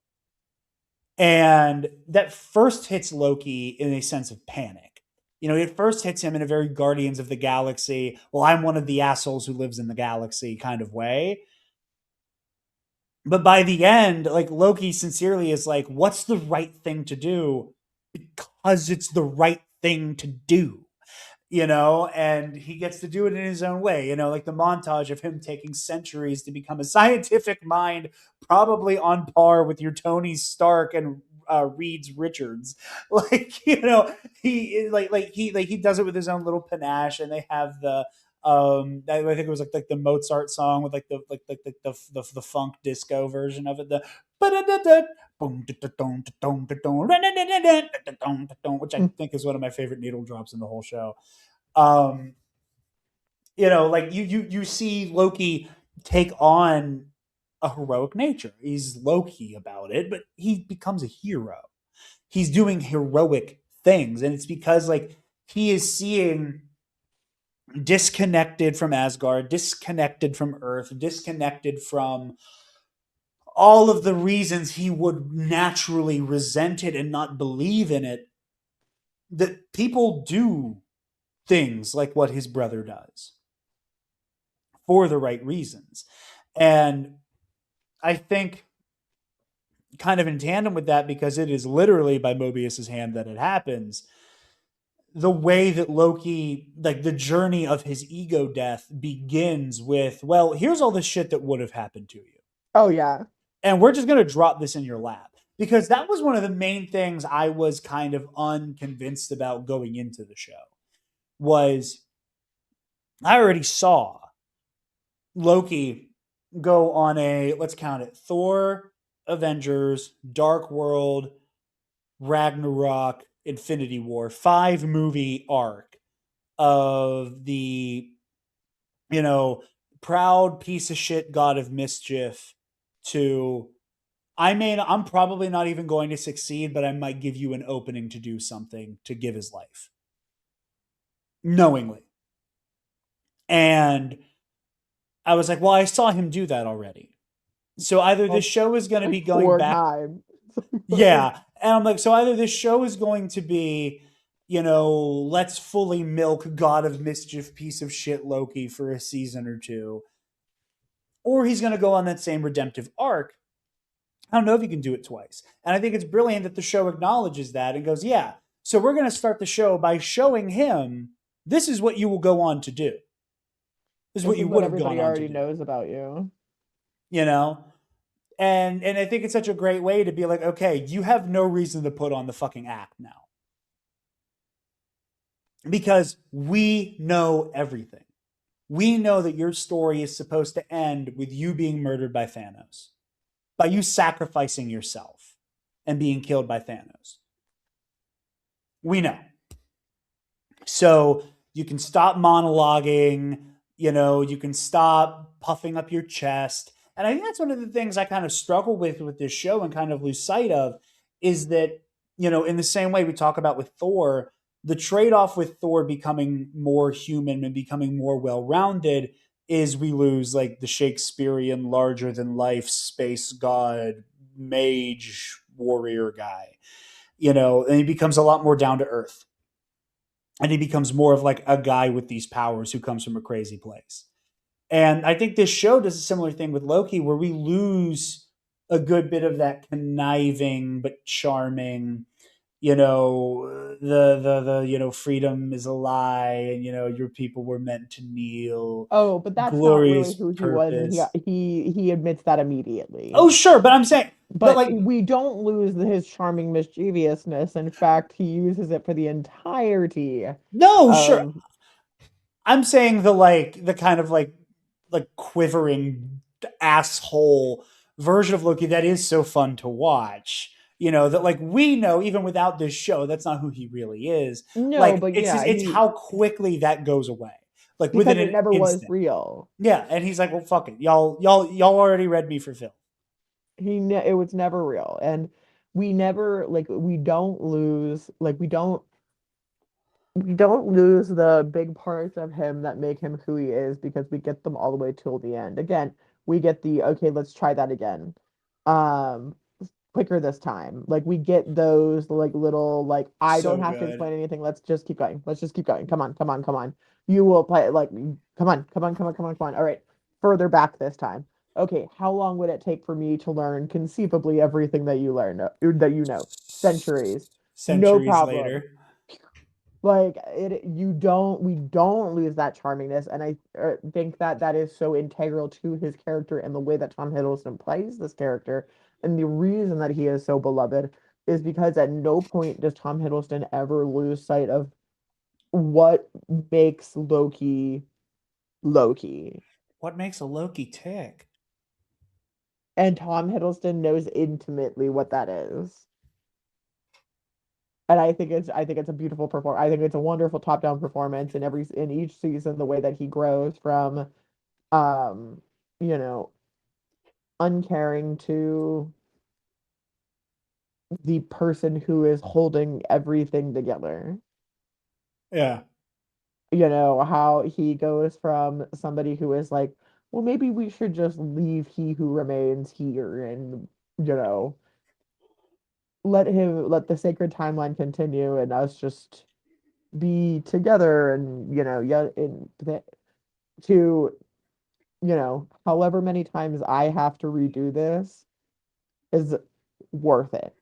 [SPEAKER 1] And that first hits Loki in a sense of panic. It first hits him in a very Guardians of the Galaxy, well, I'm one of the assholes who lives in the galaxy kind of way. But by the end, like Loki sincerely is like, what's the right thing to do? Because it's the right thing to do. And he gets to do it in his own way, like the montage of him taking centuries to become a scientific mind, probably on par with your Tony Stark and Reed's Richards. Like, he does it with his own little panache, and they have the I think it was like the Mozart song with like the funk disco version of it, the which I think is one of my favorite needle drops in the whole show. um like you see Loki take on a heroic nature. He's Loki about it, but he becomes a hero. He's doing heroic things, and it's because like he is seeing disconnected from Asgard, disconnected from Earth, disconnected from all of the reasons he would naturally resent it and not believe in it, that people do things like what his brother does for the right reasons. And I think kind of in tandem with that, because it is literally by Mobius's hand that it happens, the way that Loki, like the journey of his ego death begins with, well, here's all the shit that would have happened to you.
[SPEAKER 2] Oh yeah.
[SPEAKER 1] And we're just going to drop this in your lap. Because that was one of the main things I was kind of unconvinced about going into the show was I already saw Loki go on a, let's count it, Thor, Avengers, Dark World, Ragnarok, Infinity War, 5 movie arc of the, you know, proud piece of shit God of Mischief to, I'm probably not even going to succeed, but I might give you an opening to do something to give his life knowingly. And I was like, well, I saw him do that already. So either this
[SPEAKER 2] Well,
[SPEAKER 1] show is going to
[SPEAKER 2] like
[SPEAKER 1] be going
[SPEAKER 2] four
[SPEAKER 1] back.
[SPEAKER 2] times.
[SPEAKER 1] Yeah. And I'm like, so either this show is going to be, let's fully milk God of Mischief piece of shit Loki for a season or two, or he's going to go on that same redemptive arc. I don't know if you can do it twice. And I think it's brilliant that the show acknowledges that and goes, yeah, so we're going to start the show by showing him this is what you will go on to do. This is
[SPEAKER 2] This
[SPEAKER 1] what
[SPEAKER 2] is
[SPEAKER 1] you
[SPEAKER 2] what
[SPEAKER 1] would have gone
[SPEAKER 2] everybody
[SPEAKER 1] on to
[SPEAKER 2] already
[SPEAKER 1] do,
[SPEAKER 2] knows about you.
[SPEAKER 1] you know? And I think it's such a great way to be like, okay, you have no reason to put on the fucking act now. Because we know everything. We know that your story is supposed to end with you being murdered by Thanos, by you sacrificing yourself and being killed by Thanos. We know. So you can stop monologuing, you can stop puffing up your chest. And I think that's one of the things I kind of struggle with this show and kind of lose sight of is that, in the same way we talk about with Thor, the trade off with Thor becoming more human and becoming more well rounded is we lose like the Shakespearean larger than life space god mage warrior guy, and he becomes a lot more down to earth, and he becomes more of like a guy with these powers who comes from a crazy place. And I think this show does a similar thing with Loki, where we lose a good bit of that conniving but charming, freedom is a lie, and your people were meant to kneel,
[SPEAKER 2] Oh, but that's not really
[SPEAKER 1] glorious
[SPEAKER 2] who he was, and
[SPEAKER 1] purpose.
[SPEAKER 2] he admits that immediately.
[SPEAKER 1] Oh, sure, but I'm saying But
[SPEAKER 2] But
[SPEAKER 1] like,
[SPEAKER 2] we don't lose his charming mischievousness. In fact, he uses it for the entirety
[SPEAKER 1] no, sure.
[SPEAKER 2] of.
[SPEAKER 1] I'm saying the kind of like quivering asshole version of Loki that is so fun to watch. You know, that like we know even without this show, that's not who he really is.
[SPEAKER 2] No,
[SPEAKER 1] Like
[SPEAKER 2] but
[SPEAKER 1] it's just
[SPEAKER 2] yeah,
[SPEAKER 1] it's how quickly that goes away. Like within
[SPEAKER 2] because it
[SPEAKER 1] an
[SPEAKER 2] never was
[SPEAKER 1] instant.
[SPEAKER 2] real.
[SPEAKER 1] Yeah. And he's like, well, fuck it. Y'all already read me for Phil.
[SPEAKER 2] It was never real, and we never like we don't lose the big parts of him that make him who he is because we get them all the way till the end. Again, we get the okay, let's try that again. Um, quicker this time. Like we get those like little like I don't
[SPEAKER 1] So
[SPEAKER 2] have to
[SPEAKER 1] good.
[SPEAKER 2] explain anything. Let's just keep going. Let's just keep going. Come on, come on, come on. You will play like come on, come on, come on, come on, come on. All right. Further back this time. Okay, how long would it take for me to learn conceivably everything that you learn that you know? Centuries. No
[SPEAKER 1] Centuries
[SPEAKER 2] problem.
[SPEAKER 1] later.
[SPEAKER 2] Like it we don't lose that charmingness, and I think that that is so integral to his character and the way that Tom Hiddleston plays this character, and the reason that he is so beloved is because at no point does Tom Hiddleston ever lose sight of what makes Loki Loki.
[SPEAKER 1] What makes a Loki tick?
[SPEAKER 2] And Tom Hiddleston knows intimately what that is. And I think it's a beautiful performance. I think it's a wonderful top-down performance in each season, the way that he grows from um, you know, uncaring to the person who is holding everything together.
[SPEAKER 1] Yeah.
[SPEAKER 2] How he goes from somebody who is like, well, maybe we should just leave he who remains here and, you know, let the sacred timeline continue and us just be together and, yeah, to, however many times I have to redo this is worth it.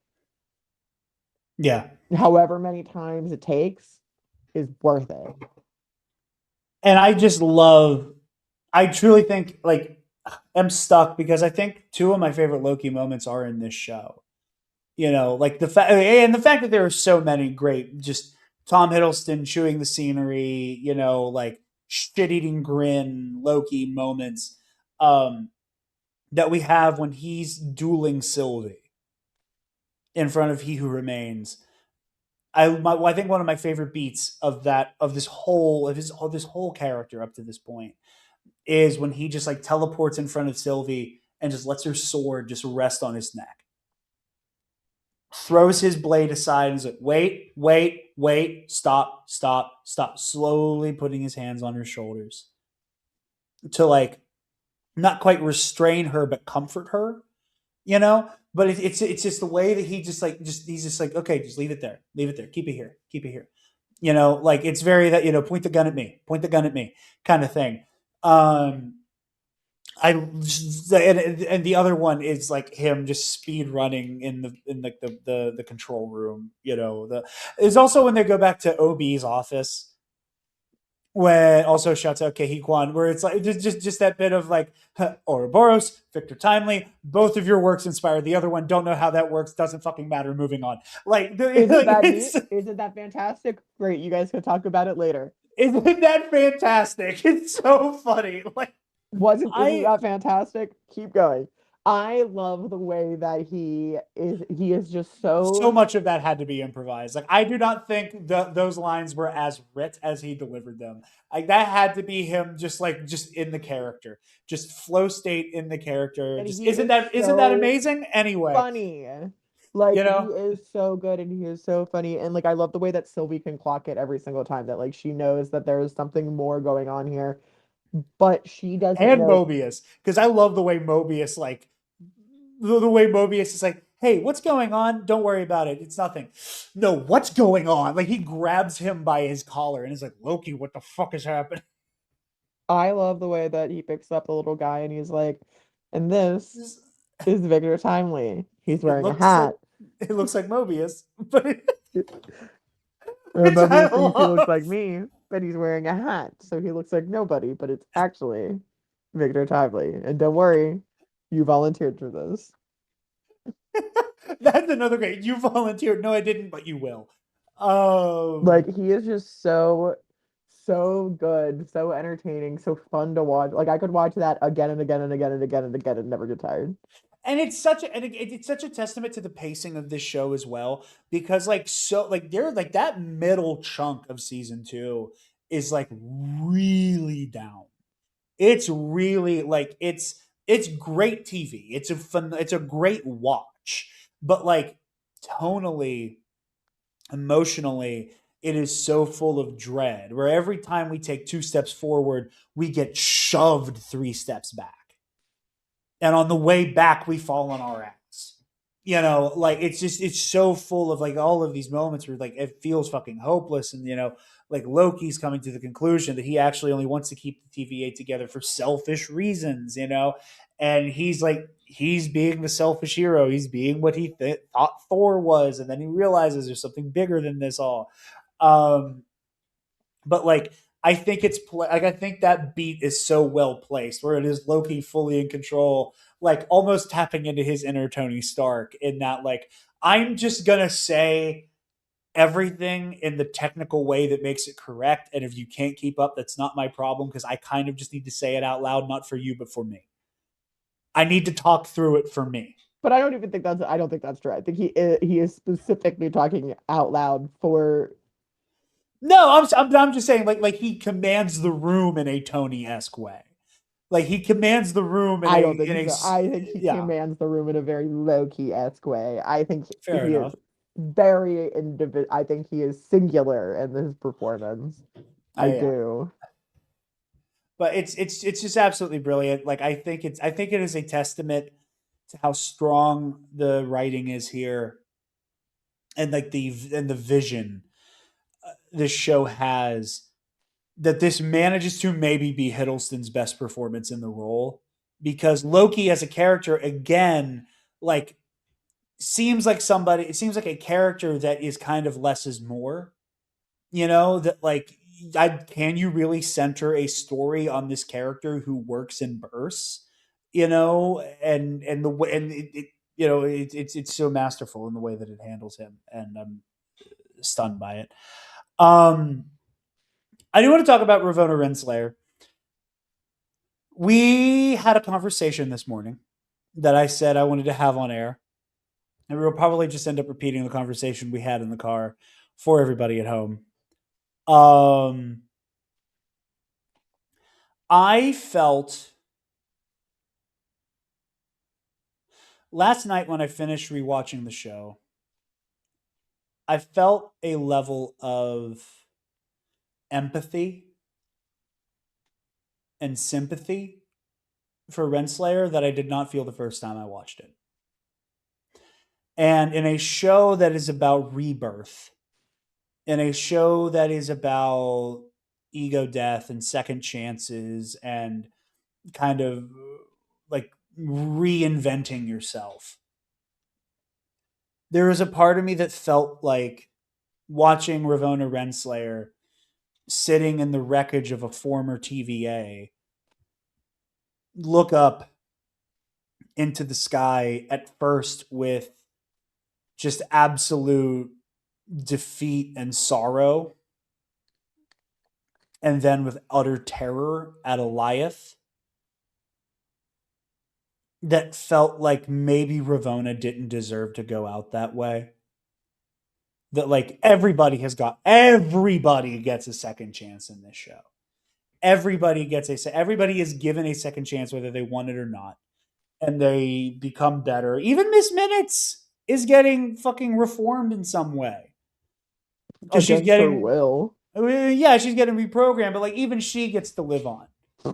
[SPEAKER 1] Yeah.
[SPEAKER 2] However many times it takes is worth it.
[SPEAKER 1] And I just love I truly think like I'm stuck because I think two of my favorite Loki moments are in this show. You know, like the fact that there are so many great just Tom Hiddleston chewing the scenery, you know, like shit eating grin Loki moments that we have when he's dueling Sylvie in front of He Who Remains. I think one of my favorite beats of this whole character up to this point is when he just like teleports in front of Sylvie and just lets her sword just rest on his neck, throws his blade aside and is like, wait, wait, wait, stop, stop, stop, slowly putting his hands on her shoulders to like not quite restrain her, but comfort her, you know? But it's just the way that he just like, he's just like, okay, just leave it there, keep it here, keep it here. You know, like it's very that, you know, point the gun at me kind of thing. Um, and the other one is like him just speed running in like the control room. You know, there's also when they go back to OB's office when also shouts out Kehi Kwan, where it's like just that bit of like Ouroboros, Victor Timely, both of your works inspired the other one. Don't know how that works. Doesn't fucking matter. Moving on. Like,
[SPEAKER 2] Isn't
[SPEAKER 1] like
[SPEAKER 2] that
[SPEAKER 1] it's
[SPEAKER 2] neat? Isn't that fantastic? Great, you guys can talk about it later.
[SPEAKER 1] isn't that fantastic? It's so funny. Like
[SPEAKER 2] Isn't
[SPEAKER 1] I
[SPEAKER 2] that fantastic? Keep going. I love the way that he is just
[SPEAKER 1] so
[SPEAKER 2] so
[SPEAKER 1] much of that had to be improvised. Like I do not think those lines were as writ as he delivered them. Like that had to be him just in the character, just flow state in the character.
[SPEAKER 2] and
[SPEAKER 1] Just
[SPEAKER 2] he is
[SPEAKER 1] isn't that
[SPEAKER 2] so
[SPEAKER 1] amazing? Anyway,
[SPEAKER 2] funny. Like
[SPEAKER 1] you
[SPEAKER 2] he
[SPEAKER 1] know,
[SPEAKER 2] is so good and he is so funny. And like I love the way that Sylvie can clock it every single time that like she knows that there is something more going on here, but she doesn't
[SPEAKER 1] and
[SPEAKER 2] know.
[SPEAKER 1] Mobius because I love the way Mobius like the way Mobius is like, hey, what's going on? Don't worry about it. It's nothing. No, what's going on? Like he grabs him by his collar and is like, Loki, what the fuck is happening?
[SPEAKER 2] I love the way that he picks up the little guy and he's like, and this is Victor Timely. He's
[SPEAKER 1] It
[SPEAKER 2] wearing a
[SPEAKER 1] looks like
[SPEAKER 2] hat.
[SPEAKER 1] it looks like Mobius, but which I
[SPEAKER 2] Mobius thinks he looks
[SPEAKER 1] love.
[SPEAKER 2] like me, but he's wearing a hat, so he looks like nobody, but it's actually Victor Timely. And don't worry, you volunteered for this.
[SPEAKER 1] That's another great. You volunteered. No, I didn't, but you will.
[SPEAKER 2] Like he is just so good, so entertaining, so fun to watch. Like I could watch that again and again and again and again and again and never get tired.
[SPEAKER 1] And it's such a it's such a testament to the pacing of this show as well, because they're like that middle chunk of season 2 is like really down. It's really like it's great TV. It's a great watch, but like tonally, emotionally, it is so full of dread. Where every time we take 2 steps forward, we get shoved 3 steps back, and on the way back, we fall on our ass. Like it's so full of like all of these moments where like it feels fucking hopeless, and like Loki's coming to the conclusion that he actually only wants to keep the TVA together for selfish reasons, and he's being the selfish hero. He's being what he thought Thor was, and then he realizes there's something bigger than this all. Um, but like I think that beat is so well placed, where it is Loki fully in control, like almost tapping into his inner Tony Stark, in that like I'm just gonna say everything in the technical way that makes it correct, and if you can't keep up, that's not my problem, because I kind of just need to say it out loud, not for you but for me. I need to talk through it for me.
[SPEAKER 2] But I don't think that's true. I think he is specifically talking out loud for.
[SPEAKER 1] No, I'm just saying, like he commands the room in a Tony-esque way. Like he commands the room
[SPEAKER 2] I don't
[SPEAKER 1] in
[SPEAKER 2] think
[SPEAKER 1] a
[SPEAKER 2] so. I think he
[SPEAKER 1] yeah,
[SPEAKER 2] commands the room in a very low-key-esque way. I think
[SPEAKER 1] fair
[SPEAKER 2] he is
[SPEAKER 1] enough.
[SPEAKER 2] very individual. I think he is singular in his performance. I
[SPEAKER 1] Yeah,
[SPEAKER 2] do.
[SPEAKER 1] but it's just absolutely brilliant. Like I think it is a testament to how strong the writing is here, and like the vision this show has, that this manages to maybe be Hiddleston's best performance in the role, because Loki as a character, again, like it seems like a character that is kind of less is more. That like can you really center a story on this character who works in bursts, and the way, and it's so masterful in the way that it handles him, and I'm stunned by it. um I do want to talk about Ravonna Renslayer. We had a conversation this morning that I said I wanted to have on air, and we will probably just end up repeating the conversation we had in the car for everybody at home. um I felt last night when I finished rewatching the show, I felt a level of empathy and sympathy for Renslayer that I did not feel the first time I watched it. And in a show that is about rebirth, in a show that is about ego death and second chances and kind of like reinventing yourself, there was a part of me that felt like watching Ravonna Renslayer sitting in the wreckage of a former TVA look up into the sky at first with just absolute defeat and sorrow, and then with utter terror at Eliath, that felt like maybe Ravonna didn't deserve to go out that way. That like everybody gets a second chance in this show. Everybody is given a second chance whether they want it or not, and they become better. Even Miss Minutes is getting fucking reformed in some way, because she's
[SPEAKER 2] Against her
[SPEAKER 1] getting
[SPEAKER 2] will.
[SPEAKER 1] yeah, she's getting reprogrammed, but like even she gets to live on.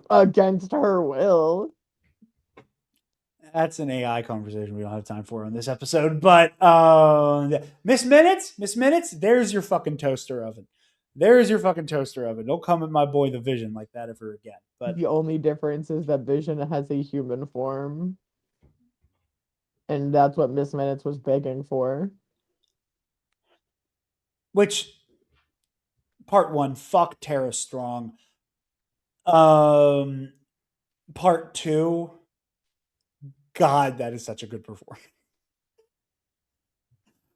[SPEAKER 2] Against her will.
[SPEAKER 1] That's an AI conversation we don't have time for on this episode. But Miss Minutes, there's your fucking toaster oven. There's your fucking toaster oven. Don't come at my boy the Vision like that ever again. But
[SPEAKER 2] The only difference is that Vision has a human form, and that's what Miss Minutes was begging for.
[SPEAKER 1] which part one, fuck Tara Strong. Um, part two, God, that is such a good performance.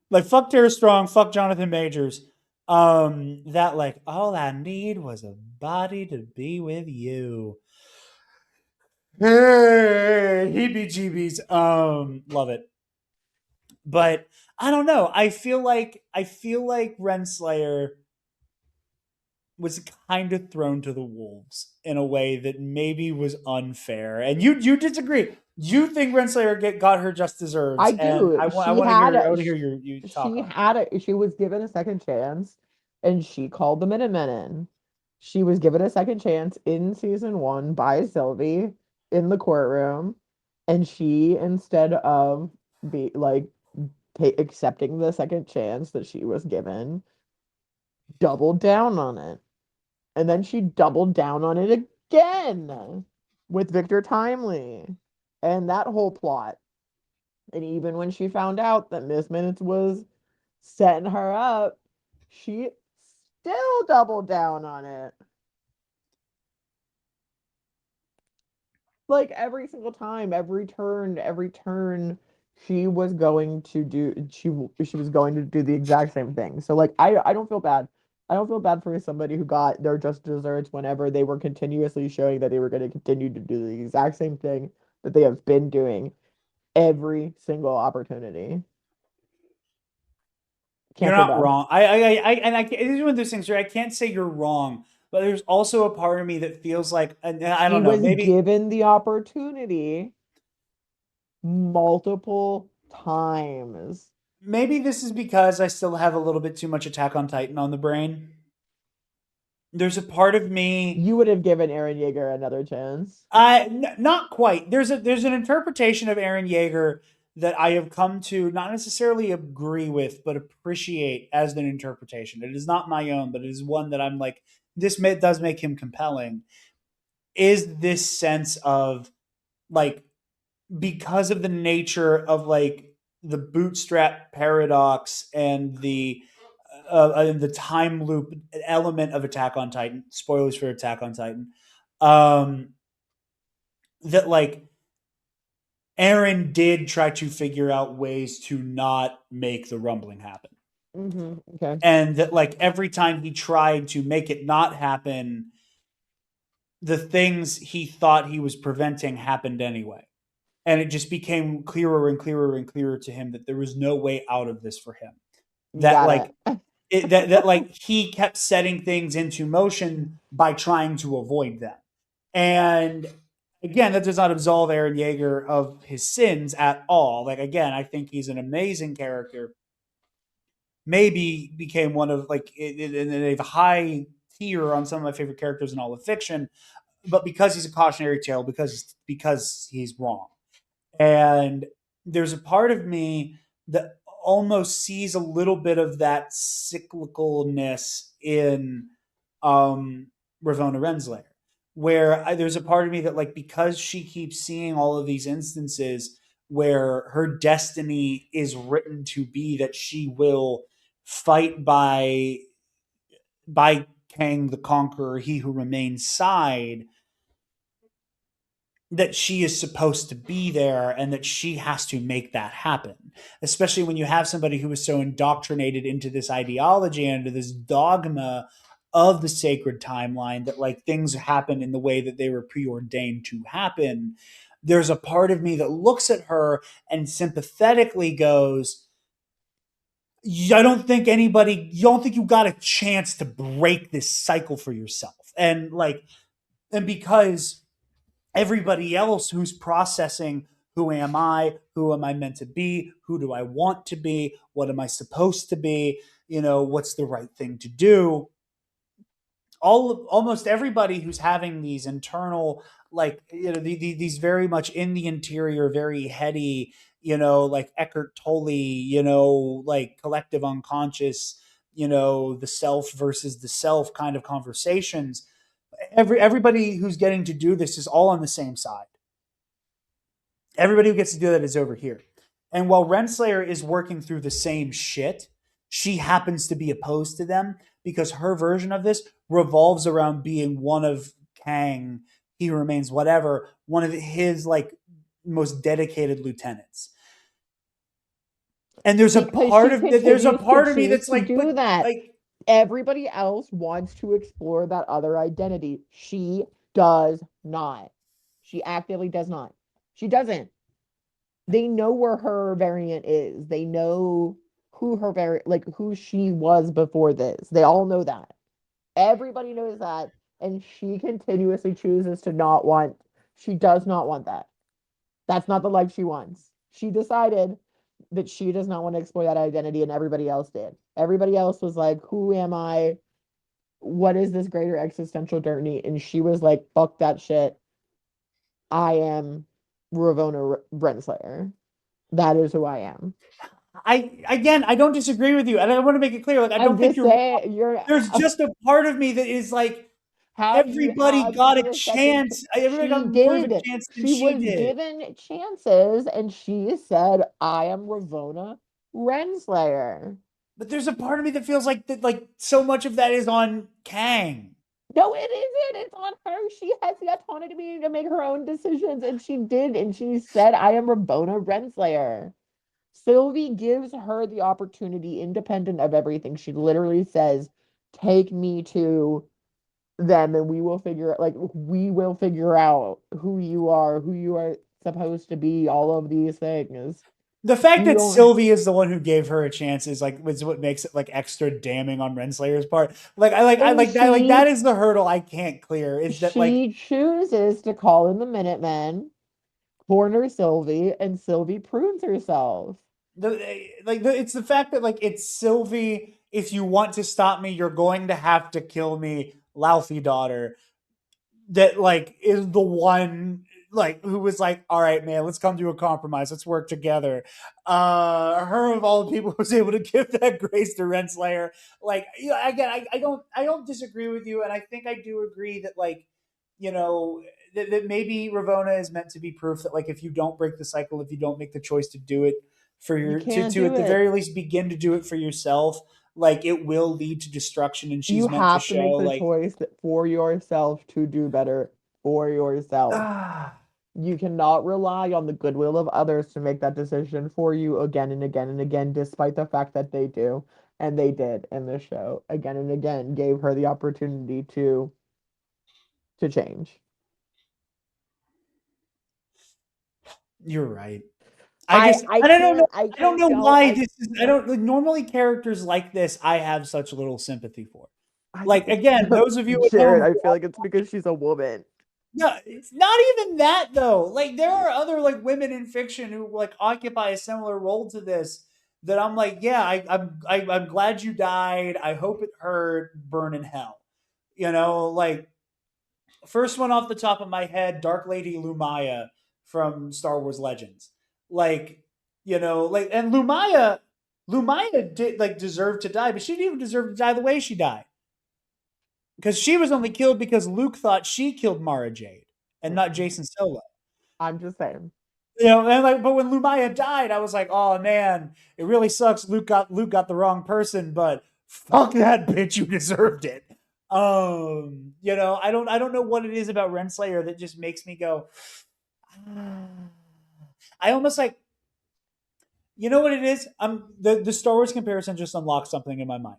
[SPEAKER 1] Like fuck Tara Strong, fuck Jonathan Majors. That like all I need was a body to be with you. Hey, heebie jeebies. Love it. But I don't know. I feel like Renslayer was kind of thrown to the wolves in a way that maybe was unfair. And you disagree. You think Renslayer got her just deserves,
[SPEAKER 2] I
[SPEAKER 1] and
[SPEAKER 2] do.
[SPEAKER 1] I want to hear you talk on it.
[SPEAKER 2] She was given a second chance and she called the Minutemen in. She was given a second chance in season one by Sylvie in the courtroom, and she, instead of be like accepting the second chance that she was given, doubled down on it. And then she doubled down on it again with Victor Timely and that whole plot. And even when she found out that Miss Minutes was setting her up, she still doubled down on it. Like every single time, every turn, she was going to do the exact same thing. So like I don't feel bad. I don't feel bad for somebody who got their just desserts whenever they were continuously showing that they were going to continue to do the exact same thing that they have been doing every single opportunity.
[SPEAKER 1] You're
[SPEAKER 2] Can't feel
[SPEAKER 1] not
[SPEAKER 2] bad.
[SPEAKER 1] wrong. It is one of those things where I can't say you're wrong, but there's also a part of me that feels like, and I
[SPEAKER 2] She
[SPEAKER 1] don't know,
[SPEAKER 2] was
[SPEAKER 1] maybe
[SPEAKER 2] given the opportunity multiple times.
[SPEAKER 1] this is because I still have a little bit too much Attack on Titan on the brain. There's a part of me
[SPEAKER 2] You would have given Aaron Yeager another chance.
[SPEAKER 1] not quite. There's an interpretation of Aaron Yeager that I have come to not necessarily agree with, but appreciate as an interpretation. It is not my own, but it is one that I'm like, does make him compelling. Is this sense of like, because of the nature of like the bootstrap paradox and the time loop element of Attack on Titan. Spoilers for Attack on Titan. Um, that like Aaron did try to figure out ways to not make the rumbling happen.
[SPEAKER 2] Okay.
[SPEAKER 1] And that like every time he tried to make it not happen, the things he thought he was preventing happened anyway. And it just became clearer and clearer and clearer to him that there was no way out of this for him. That
[SPEAKER 2] Got
[SPEAKER 1] like
[SPEAKER 2] it.
[SPEAKER 1] that like he kept setting things into motion by trying to avoid them. And again, that does not absolve Aaron Yeager of his sins at all. Like again, I think he's an amazing character. Maybe became one of like in a high tier on some of my favorite characters in all of fiction. But because he's a cautionary tale, because he's wrong, and there's a part of me that almost sees a little bit of that cyclicalness in Ravonna Renslayer, where there's a part of me that, like, because she keeps seeing all of these instances where her destiny is written to be that she will fight by Kang the Conqueror, he who remains side, that she is supposed to be there and that she has to make that happen. Especially when you have somebody who is so indoctrinated into this ideology and into this dogma of the sacred timeline that like things happen in the way that they were preordained to happen. There's a part of me that looks at her and sympathetically goes, you don't think you got a chance to break this cycle for yourself. And like, and because everybody else who's processing, who am I, who am I meant to be, who do I want to be, what am I supposed to be, what's the right thing to do, almost everybody who's having these internal, like, these very much in the interior, very heady, like Eckhart Tolle, like collective unconscious, the self versus the self kind of conversations. Everybody who's getting to do this is all on the same side. Everybody who gets to do that is over here. And while Renslayer is working through the same shit, she happens to be opposed to them because her version of this revolves around being one of Kang, he remains whatever, one of his like most dedicated lieutenants. And there's a
[SPEAKER 2] because
[SPEAKER 1] part
[SPEAKER 2] she
[SPEAKER 1] of there's a
[SPEAKER 2] continues to
[SPEAKER 1] part of me
[SPEAKER 2] choose
[SPEAKER 1] that's
[SPEAKER 2] to
[SPEAKER 1] like, but
[SPEAKER 2] do that.
[SPEAKER 1] like
[SPEAKER 2] Everybody else wants to explore that other identity. She does not. She actively does not. She doesn't. They know where her variant is. They know who her like who she was before this. They all know that. Everybody knows that. And she continuously chooses to not want, she does not want that. That's not the life she wants. She decided that she does not want to explore that identity, and everybody else did. Everybody else was like, who am I? What is this greater existential journey? And she was like, fuck that shit. I am Ravonna Renslayer. That is who I am.
[SPEAKER 1] I don't disagree with you, and I want to make it clear. Like, I
[SPEAKER 2] I'm
[SPEAKER 1] don't think
[SPEAKER 2] just
[SPEAKER 1] you're wrong.
[SPEAKER 2] saying, you're
[SPEAKER 1] There's just a part of me that is like,
[SPEAKER 2] how
[SPEAKER 1] everybody
[SPEAKER 2] do you
[SPEAKER 1] got
[SPEAKER 2] know
[SPEAKER 1] a
[SPEAKER 2] the second
[SPEAKER 1] chance. Everybody
[SPEAKER 2] she
[SPEAKER 1] got more of a
[SPEAKER 2] did?
[SPEAKER 1] chance than
[SPEAKER 2] She
[SPEAKER 1] she
[SPEAKER 2] was
[SPEAKER 1] did.
[SPEAKER 2] given chances and she said, I am Ravonna Renslayer.
[SPEAKER 1] But there's a part of me that feels like that, like so much of that is on Kang.
[SPEAKER 2] No, it isn't. It's on her. She has the autonomy to make her own decisions, and she did. And she said, I am Ravonna Renslayer. Sylvie gives her the opportunity, independent of everything. She literally says, take me to them and we will figure out who you are supposed to be, all of these things.
[SPEAKER 1] The fact
[SPEAKER 2] You
[SPEAKER 1] that
[SPEAKER 2] don't,
[SPEAKER 1] Sylvie is the one who gave her a chance is like was what makes it like extra damning on Renslayer's part.
[SPEAKER 2] and
[SPEAKER 1] I like that is the hurdle I can't clear. Is that like
[SPEAKER 2] she chooses to call in the Minutemen, corner Sylvie, and Sylvie proves herself.
[SPEAKER 1] it's the fact that like it's Sylvie. If you want to stop me, you're going to have to kill me, Laufey daughter. That like is the one like who was like, all right, man, let's come to a compromise. Let's work together. Her of all the people was able to give that grace to Renslayer. Like, you know, again, I don't disagree with you, and I think I do agree that like, you know, that maybe Ravonna is meant to be proof that like if you don't break the cycle, if you don't make the choice to do it for
[SPEAKER 2] You
[SPEAKER 1] your
[SPEAKER 2] can't
[SPEAKER 1] to
[SPEAKER 2] do
[SPEAKER 1] at the
[SPEAKER 2] it.
[SPEAKER 1] very least begin to do it for yourself, like it will lead to destruction, and
[SPEAKER 2] You
[SPEAKER 1] she's meant to
[SPEAKER 2] have to
[SPEAKER 1] show
[SPEAKER 2] make the
[SPEAKER 1] like
[SPEAKER 2] choice for yourself to do better for yourself.
[SPEAKER 1] ah
[SPEAKER 2] You cannot rely on the goodwill of others to make that decision for you again and again and again, despite the fact that they do. And they did in the show again and again, gave her the opportunity to change.
[SPEAKER 1] you're right.
[SPEAKER 2] I I
[SPEAKER 1] I don't know.
[SPEAKER 2] can't I
[SPEAKER 1] I don't
[SPEAKER 2] can't
[SPEAKER 1] know
[SPEAKER 2] tell
[SPEAKER 1] why
[SPEAKER 2] I
[SPEAKER 1] this is. I don't like normally characters like this. I have such little sympathy for.
[SPEAKER 2] I
[SPEAKER 1] Like again, those of you at
[SPEAKER 2] Jared,
[SPEAKER 1] home,
[SPEAKER 2] I feel like it's because she's a woman.
[SPEAKER 1] no, it's not even that though. Like there are other like women in fiction who like occupy a similar role to this. That I'm like, yeah, I'm glad you died. I hope it hurt. Burn in hell. You know, like first one off the top of my head, Dark Lady Lumaya from Star Wars Legends. Like, you know, like and Lumaya did like deserve to die, but she didn't even deserve to die the way she died. Because she was only killed because Luke thought she killed Mara Jade and not Jason Solo.
[SPEAKER 2] I'm just saying.
[SPEAKER 1] You know, and like, but when Lumaya died, I was like, oh man, it really sucks. Luke got the wrong person, but fuck that bitch, you deserved it. You know, I don't know what it is about Renslayer that just makes me go. I almost like, you know what it is. The Star Wars comparison just unlocked something in my mind.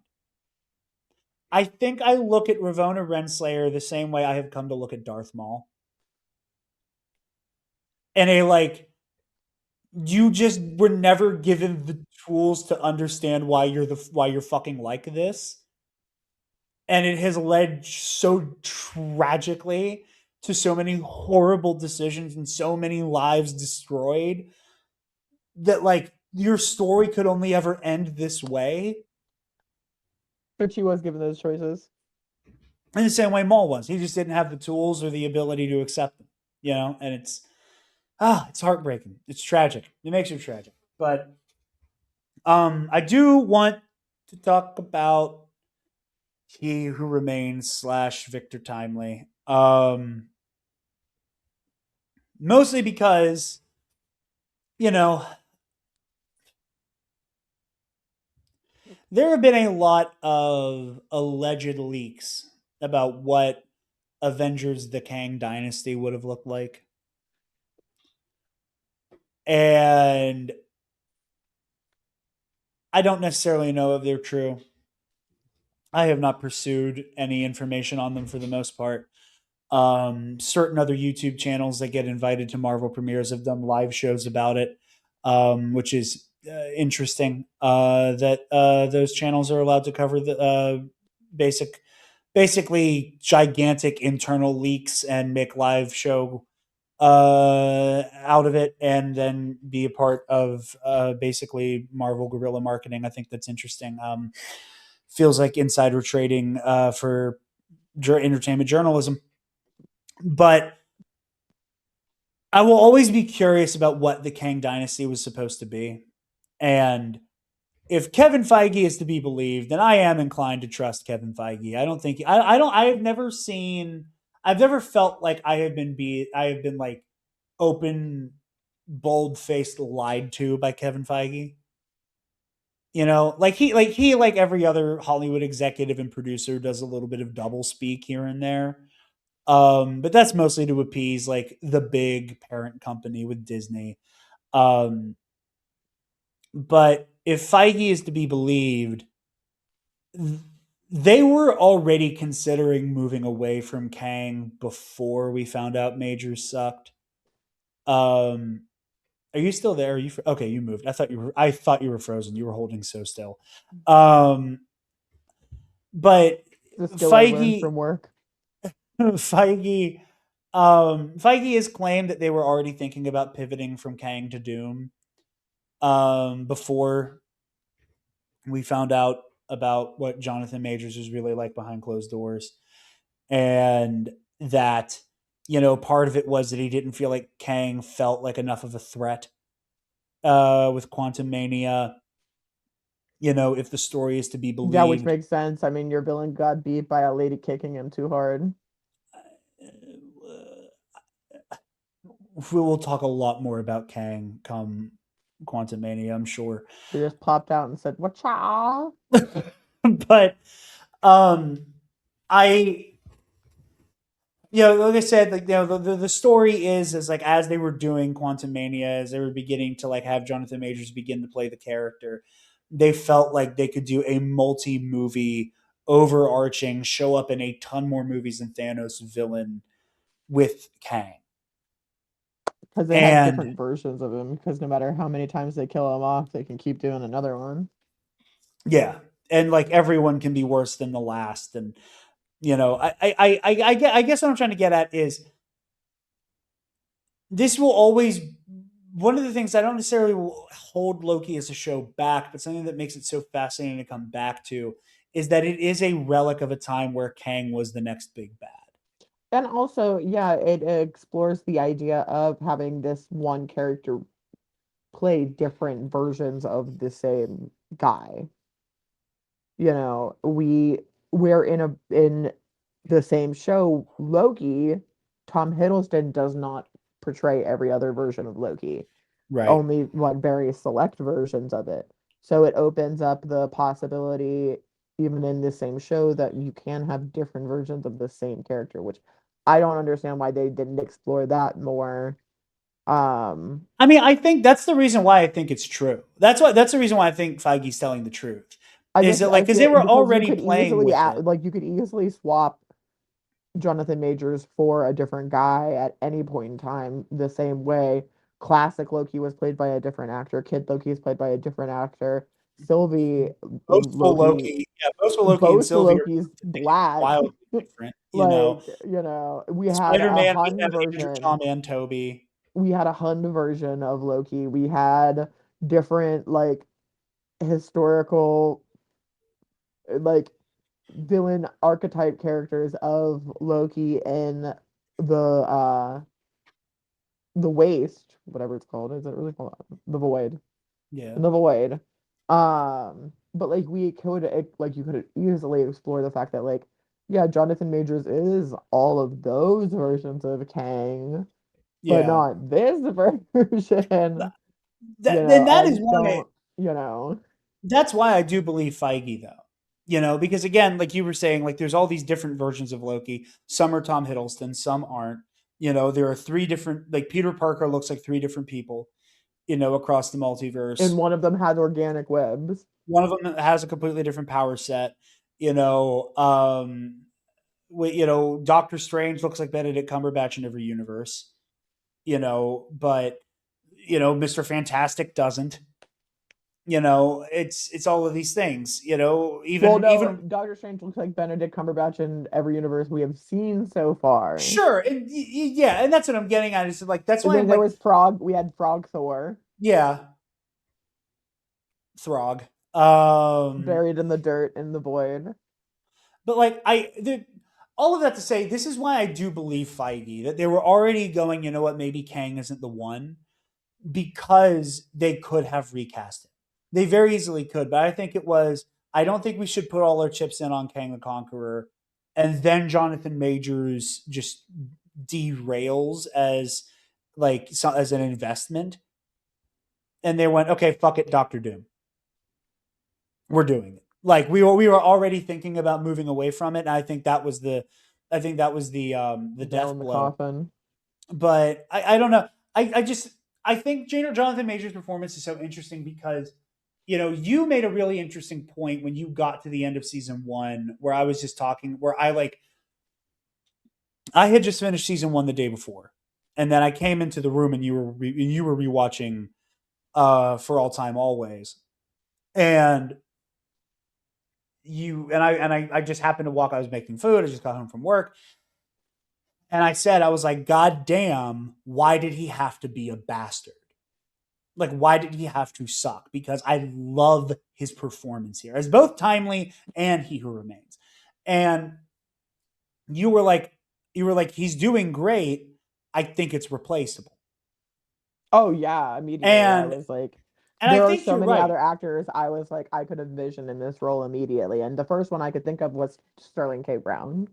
[SPEAKER 1] I think I look at Ravonna Renslayer the same way I have come to look at Darth Maul, and a like you just were never given the tools to understand why you're fucking like this, and it has led so tragically to so many horrible decisions and so many lives destroyed that like your story could only ever end this way.
[SPEAKER 2] But she was given those choices.
[SPEAKER 1] In the same way Maul was, he just didn't have the tools or the ability to accept them, you know. And it's heartbreaking, it's tragic, it makes you tragic. But I do want to talk about He Who Remains slash Victor Timely. Mostly because, you know, there have been a lot of alleged leaks about what Avengers the Kang Dynasty would have looked like. And I don't necessarily know if they're true. I have not pursued any information on them for the most part. Certain other YouTube channels that get invited to Marvel premieres have done live shows about it, which is interesting. That those channels are allowed to cover the basic, basically gigantic internal leaks and make live show out of it, and then be a part of basically Marvel guerrilla marketing. I think that's interesting. Feels like insider trading for entertainment journalism. But I will always be curious about what the Kang dynasty was supposed to be. And if Kevin Feige is to be believed, then I am inclined to trust Kevin Feige. I don't think I don't I have never seen I've never felt like I have been like open, bold faced lied to by Kevin Feige. You know, like every other Hollywood executive and producer does a little bit of double speak here and there. But that's mostly to appease like the big parent company with Disney. Um, but if Feige is to be believed, they were already considering moving away from Kang before we found out Majors sucked. Um, are you still there? Are you okay? You moved. I thought you were frozen. You were holding so still. Um, but
[SPEAKER 2] The skill I learned
[SPEAKER 1] Feige
[SPEAKER 2] from work.
[SPEAKER 1] Feige Feige has claimed that they were already thinking about pivoting from Kang to Doom before we found out about what Jonathan Majors was really like behind closed doors. And that, you know, part of it was that he didn't feel like Kang felt like enough of a threat with Quantum Mania. You know, if the story is to be
[SPEAKER 2] Yeah, which
[SPEAKER 1] believed,
[SPEAKER 2] makes sense. I mean, your villain got beat by a lady kicking him too hard.
[SPEAKER 1] we will talk a lot more about Kang come Quantum Mania, I'm sure.
[SPEAKER 2] He just popped out and said, "Whatcha?"
[SPEAKER 1] But um I you know, like I said, like you know, the story is like as they were doing Quantum Mania, as they were beginning to like have Jonathan Majors begin to play the character, they felt like they could do a multi movie, overarching, show up in a ton more movies than Thanos villain with Kang.
[SPEAKER 2] Because they have
[SPEAKER 1] And
[SPEAKER 2] different versions of him. Because no matter how many times they kill him off, they can keep doing another one.
[SPEAKER 1] yeah, and like everyone can be worse than the last. And you know, I guess what I'm trying to get at is this will always one of the things I don't necessarily hold Loki as a show back, but something that makes it so fascinating to come back to is that it is a relic of a time where Kang was the next big bad.
[SPEAKER 2] And also, yeah, it explores the idea of having this one character play different versions of the same guy. You know, we're in the same show, Loki. Tom Hiddleston does not portray every other version of Loki,
[SPEAKER 1] Right.
[SPEAKER 2] only like very select versions of it. So it opens up the possibility, even in the same show, that you can have different versions of the same character, which I don't understand why they didn't explore that more. Um,
[SPEAKER 1] I mean, I think that's the reason why I think it's true. That's the reason why I think Feige's telling the truth. Is it
[SPEAKER 2] I
[SPEAKER 1] like because they
[SPEAKER 2] feel
[SPEAKER 1] were
[SPEAKER 2] because
[SPEAKER 1] already playing with it?
[SPEAKER 2] you could easily swap Jonathan Majors for a different guy at any point in time, the same way classic Loki was played by a different actor, Kid Loki is played by a different actor, Sylvie
[SPEAKER 1] Boastful
[SPEAKER 2] Loki,
[SPEAKER 1] Loki, yeah, boastful Loki and
[SPEAKER 2] both the
[SPEAKER 1] Sylvie are
[SPEAKER 2] Loki's
[SPEAKER 1] wildly
[SPEAKER 2] black.
[SPEAKER 1] different. You know,
[SPEAKER 2] Like, you know, we had
[SPEAKER 1] Spider
[SPEAKER 2] a
[SPEAKER 1] Man, we
[SPEAKER 2] Hun
[SPEAKER 1] have Andrew,
[SPEAKER 2] version.
[SPEAKER 1] Tom, and Toby.
[SPEAKER 2] We had a Hun version of Loki. We had different like historical like villain archetype characters of Loki in the waste, whatever it's called. Is it really called the void?
[SPEAKER 1] Yeah,
[SPEAKER 2] In the void. But like we could like you could easily explore the fact that like yeah, Jonathan Majors is all of those versions of Kang, but
[SPEAKER 1] yeah.
[SPEAKER 2] not this version, you know,
[SPEAKER 1] Then that is
[SPEAKER 2] and
[SPEAKER 1] why
[SPEAKER 2] don't, you know,
[SPEAKER 1] that's why I do believe Feige though. You know, because again, like you were saying, like there's all these different versions of Loki. Some are Tom Hiddleston, some aren't. You know, there are three different like Peter Parker looks like three different people. across the
[SPEAKER 2] And
[SPEAKER 1] multiverse.
[SPEAKER 2] one of them has organic webs.
[SPEAKER 1] One of them has a completely different power set. You know, Doctor Strange looks like Benedict Cumberbatch in every universe. But Mr. Fantastic doesn't. It's all of these things.
[SPEAKER 2] Well, no,
[SPEAKER 1] Even
[SPEAKER 2] Doctor Strange looks like Benedict Cumberbatch in every universe we have seen so far.
[SPEAKER 1] sure, and yeah, and that's what I'm getting at. Is like that's
[SPEAKER 2] And
[SPEAKER 1] why
[SPEAKER 2] then
[SPEAKER 1] I'm
[SPEAKER 2] there
[SPEAKER 1] like,
[SPEAKER 2] was Frog. We had Frog Thor
[SPEAKER 1] yeah, Throg. Um,
[SPEAKER 2] buried in the dirt in the void.
[SPEAKER 1] but like all of that to say, this is why I do believe Feige that they were already going. You know what? Maybe Kang isn't the one because they could have recast it. They very easily could, but I think it was. I don't think we should put all our chips in on Kang the Conqueror, and then Jonathan Majors just derails as an investment, and they went, okay, fuck it, Doctor Doom, we're doing it. Like we were already thinking about moving away from it, and I think that was the
[SPEAKER 2] Nail
[SPEAKER 1] death
[SPEAKER 2] in the
[SPEAKER 1] blow.
[SPEAKER 2] coffin.
[SPEAKER 1] But I don't know. I think Jonathan Major's performance is so interesting because you made a really interesting point when you got to the end of season one where I was just talking where I had just finished season one the day before, and then I came into the room and you were rewatching For All Time Always, and I just happened to walk. I was making food. I just got home from work, and I was like, God damn, why did he have to be a bastard? Like, why did he have to suck? Because I love his performance here as both Timely and He Who Remains. And you were like, he's doing great. I think it's replaceable.
[SPEAKER 2] Oh yeah, immediately. I
[SPEAKER 1] And
[SPEAKER 2] was like,
[SPEAKER 1] I
[SPEAKER 2] there are
[SPEAKER 1] think
[SPEAKER 2] so
[SPEAKER 1] you're
[SPEAKER 2] many
[SPEAKER 1] right.
[SPEAKER 2] other actors I was like, I could envision in this role immediately. And the first one I could think of was Sterling K. Brown.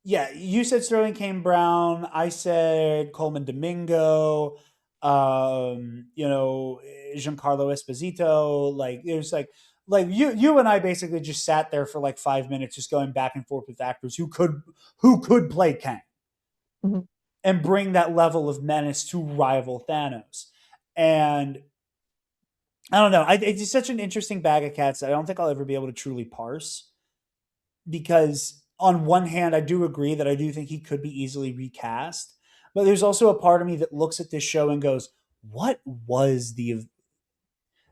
[SPEAKER 1] Yeah, you said Sterling Kane Brown. I said Coleman Domingo. Giancarlo Esposito. Like it was like you and I basically just sat there for like 5 minutes, just going back and forth with actors who could play Kang
[SPEAKER 2] Mhm.
[SPEAKER 1] and bring that level of menace to rival Thanos. And I don't know. It's just such an interesting bag of cats that I don't think I'll ever be able to truly parse because on one hand, I do agree that I do think he could be easily recast, but there's also a part of me that looks at this show and goes, "What was the?"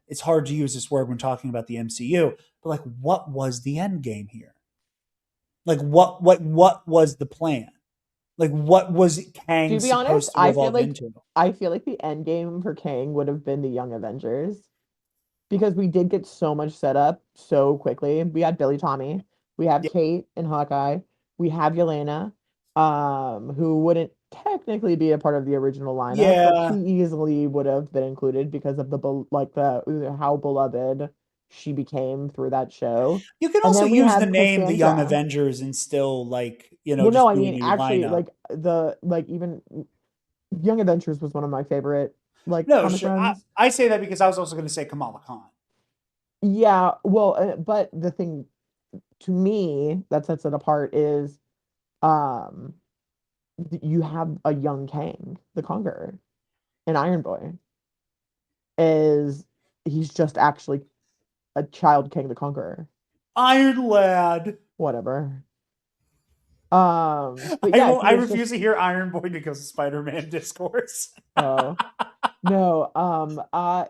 [SPEAKER 1] It's hard to use this word when talking about the MCU, but like, what was the end game here? Like, what was the plan? Like, what was Kang
[SPEAKER 2] To be honest,
[SPEAKER 1] supposed to evolve into?
[SPEAKER 2] I feel like the end game for Kang would have been the Young Avengers. Because we did get so much set up so quickly. We had Billy Tommy, we have
[SPEAKER 1] Yeah,
[SPEAKER 2] Kate and Hawkeye, we have Yelena, who wouldn't technically be a part of the original lineup, but she
[SPEAKER 1] yeah.
[SPEAKER 2] easily would have been included because of the how beloved she became through that show.
[SPEAKER 1] You can
[SPEAKER 2] And
[SPEAKER 1] also
[SPEAKER 2] then we
[SPEAKER 1] use the
[SPEAKER 2] have
[SPEAKER 1] name the Young
[SPEAKER 2] Cassandra.
[SPEAKER 1] Avengers and still
[SPEAKER 2] Well, no,
[SPEAKER 1] just
[SPEAKER 2] I
[SPEAKER 1] do a
[SPEAKER 2] mean
[SPEAKER 1] new
[SPEAKER 2] actually
[SPEAKER 1] lineup.
[SPEAKER 2] even Young Adventures was one of my favorite
[SPEAKER 1] No,
[SPEAKER 2] comic
[SPEAKER 1] sure.
[SPEAKER 2] runs.
[SPEAKER 1] I say that because I was also going to say Kamala Khan.
[SPEAKER 2] Yeah, well, but the thing to me that sets it apart is um you have a young Kang, the Conqueror, and Iron Boy is he's just actually a child King the Conqueror.
[SPEAKER 1] Iron Lad.
[SPEAKER 2] Whatever. But
[SPEAKER 1] I
[SPEAKER 2] yeah,
[SPEAKER 1] will.
[SPEAKER 2] he
[SPEAKER 1] I
[SPEAKER 2] is just
[SPEAKER 1] refuse to hear Iron Boy because of Spider-Man discourse.
[SPEAKER 2] oh no,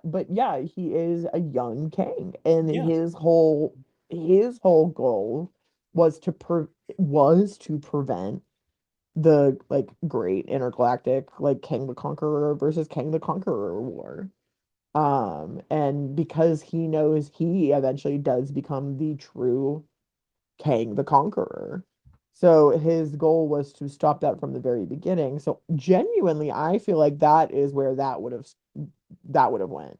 [SPEAKER 2] but yeah, he is a young king, and
[SPEAKER 1] Yeah,
[SPEAKER 2] his whole goal was was to prevent the great intergalactic King the Conqueror versus King the Conqueror war. And because he knows he eventually does become the true King the Conqueror. So his goal was to stop that from the very beginning. So genuinely, I feel like that is where that would have went.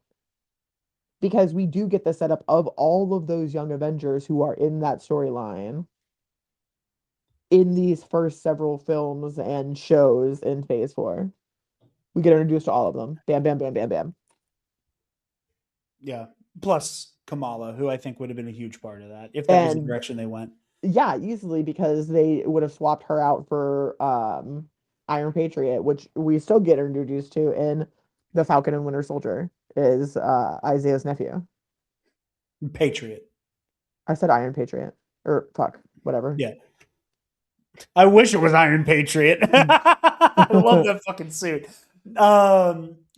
[SPEAKER 2] Because we do get the setup of all of those young Avengers who are in that storyline in these first several films and shows in Phase 4. We get introduced to all of them. Bam, bam, bam, bam, bam.
[SPEAKER 1] yeah. Plus Kamala, who I think would have been a huge part of that if that was the
[SPEAKER 2] And
[SPEAKER 1] direction they went.
[SPEAKER 2] yeah, easily because they would have swapped her out for Iron Patriot, which we still get introduced to in the Falcon and Winter Soldier is Isaiah's nephew.
[SPEAKER 1] Patriot.
[SPEAKER 2] I said Iron Patriot. Or fuck, whatever.
[SPEAKER 1] Yeah. I wish it was Iron Patriot. I love that fucking suit.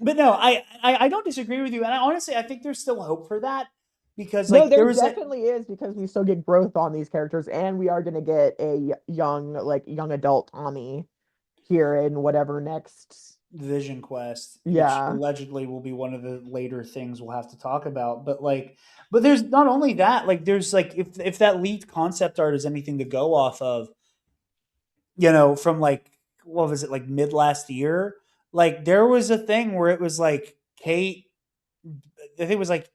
[SPEAKER 1] But no, I don't disagree with you, and honestly I think there's still hope for that because
[SPEAKER 2] No,
[SPEAKER 1] like there
[SPEAKER 2] there
[SPEAKER 1] was a
[SPEAKER 2] definitely is because we still get growth on these characters, and we are gonna get a young, like young adult Tommy here in whatever next.
[SPEAKER 1] Vision Quest, which
[SPEAKER 2] Yeah,
[SPEAKER 1] allegedly will be one of the later things we'll have to talk about. But like, but there's not only that. Like, there's like if that leaked concept art is anything to go off of, from like what was it like mid last year? Like there was a thing where it was like Kate. I think it was like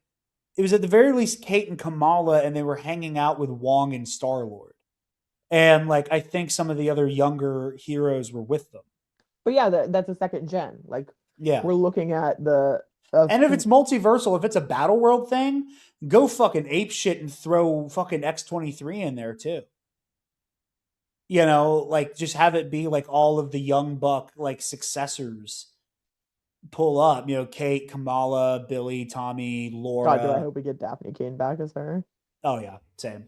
[SPEAKER 1] it was at the very least Kate and Kamala, and they were hanging out with Wong and Star Lord, and like I think some of the other younger heroes were with them.
[SPEAKER 2] but yeah, that's a second gen. Like
[SPEAKER 1] Yeah.
[SPEAKER 2] we're looking at the of
[SPEAKER 1] And if it's multiversal, if it's a battle world thing, go fucking ape shit and throw fucking X-23 in there too. Like just have it be like all of the young buck like successors pull up. Kate, Kamala, Billy, Tommy,
[SPEAKER 2] God. Do I
[SPEAKER 1] Laura.
[SPEAKER 2] hope we get Daphne Kane back as her?
[SPEAKER 1] Oh yeah, same.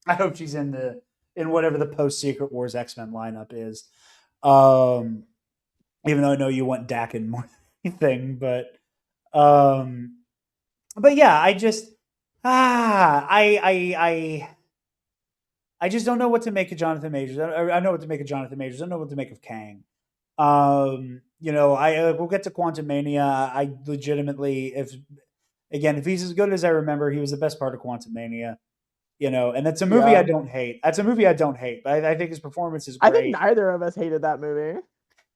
[SPEAKER 1] I hope she's in whatever the post Secret Wars X-Men lineup is. Um, even though I know you want Dakin more than anything, um, but yeah, I just I just don't know what to make of Jonathan Majors. I know what to make of Jonathan Majors. I don't know what to make of Kang. I we'll get to Quantum Mania. I legitimately, if he's as good as I remember, he was the best part of Quantum Mania. And that's a movie I
[SPEAKER 2] Yeah,
[SPEAKER 1] don't hate. That's a movie I don't hate. But I think his performance is
[SPEAKER 2] I think
[SPEAKER 1] great.
[SPEAKER 2] neither of us hated that movie.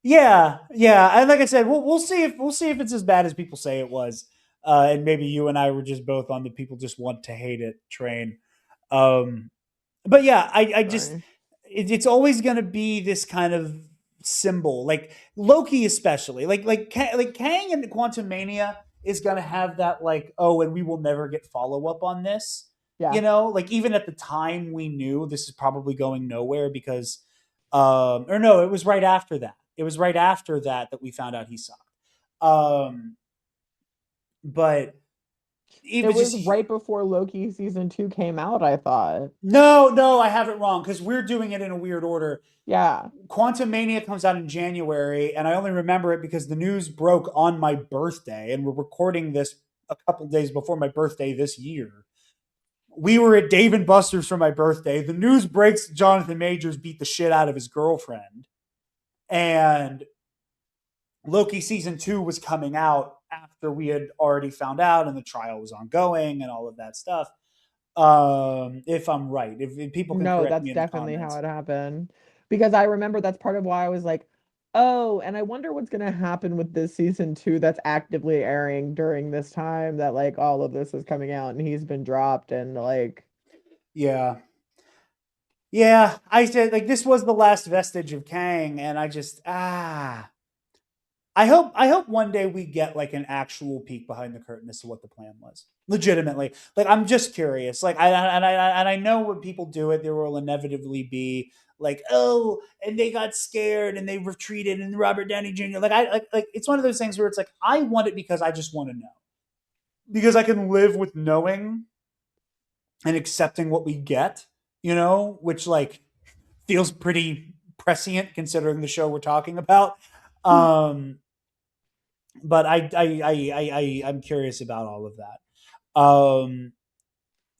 [SPEAKER 1] Yeah, yeah. And like I said, we'll see if it's as bad as people say it was. And maybe you and I were just both on the people just want to hate it train. Um, but yeah, I just
[SPEAKER 2] Sorry.
[SPEAKER 1] it's always going to be this kind of symbol, like Loki, especially like Kang and Quantum Mania is going to have that like, oh, and we will never get follow up on this.
[SPEAKER 2] Yeah.
[SPEAKER 1] Like even at the time we knew this is probably going nowhere because, or no, it was right after that. It was right after that we found out he sucked. Um, but it
[SPEAKER 2] It
[SPEAKER 1] was
[SPEAKER 2] was
[SPEAKER 1] just
[SPEAKER 2] right before Loki season 2 came out, I thought.
[SPEAKER 1] no, I have it wrong because we're doing it in a weird order.
[SPEAKER 2] Yeah.
[SPEAKER 1] Quantum Mania comes out in January, and I only remember it because the news broke on my birthday, and we're recording this a couple days before my birthday this year. We were at Dave and Buster's for my birthday. The news breaks Jonathan Majors beat the shit out of his girlfriend, and Loki season 2 was coming out after we had already found out, and the trial was ongoing, and all of that stuff. If I'm right, if people can
[SPEAKER 2] No,
[SPEAKER 1] correct
[SPEAKER 2] that's
[SPEAKER 1] me in the
[SPEAKER 2] definitely how
[SPEAKER 1] comments.
[SPEAKER 2] it happened. Because I remember that's part of why I was like, oh, and I wonder what's going to happen with this season 2 that's actively airing during this time that like all of this is coming out and he's been dropped and like,
[SPEAKER 1] Yeah, yeah, I said like this was the last vestige of Kang, and I just I hope one day we get like an actual peek behind the curtain as to what the plan was. Legitimately, like I'm just curious. Like I know when people do it, there will inevitably be like, oh, and they got scared and they retreated, and Robert Downey Jr. Like I like it's one of those things where it's like I want it because I just want to know because I can live with knowing and accepting what we get. Which like feels pretty prescient considering the show we're talking about. Um, but I'm curious about all of that.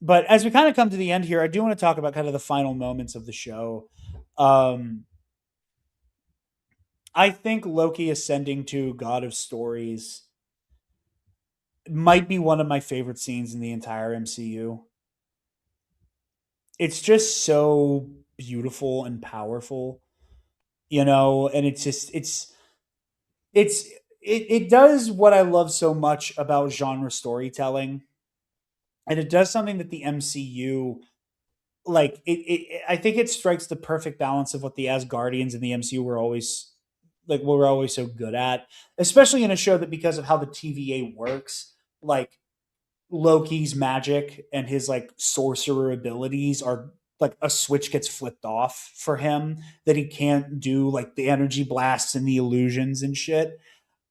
[SPEAKER 1] But as we kind of come to the end here, I do want to talk about kind of the final moments of the show. Um, I think Loki ascending to God of Stories might be one of my favorite scenes in the entire MCU. It's just so beautiful and powerful, and it's it does what I love so much about genre storytelling, and it does something that the MCU like I think it strikes the perfect balance of what the Asgardians and the MCU were always so good at, especially in a show that because of how the TVA works, like Loki's magic and his like sorcerer abilities are like a switch gets flipped off for him that he can't do like the energy blasts and the illusions and shit.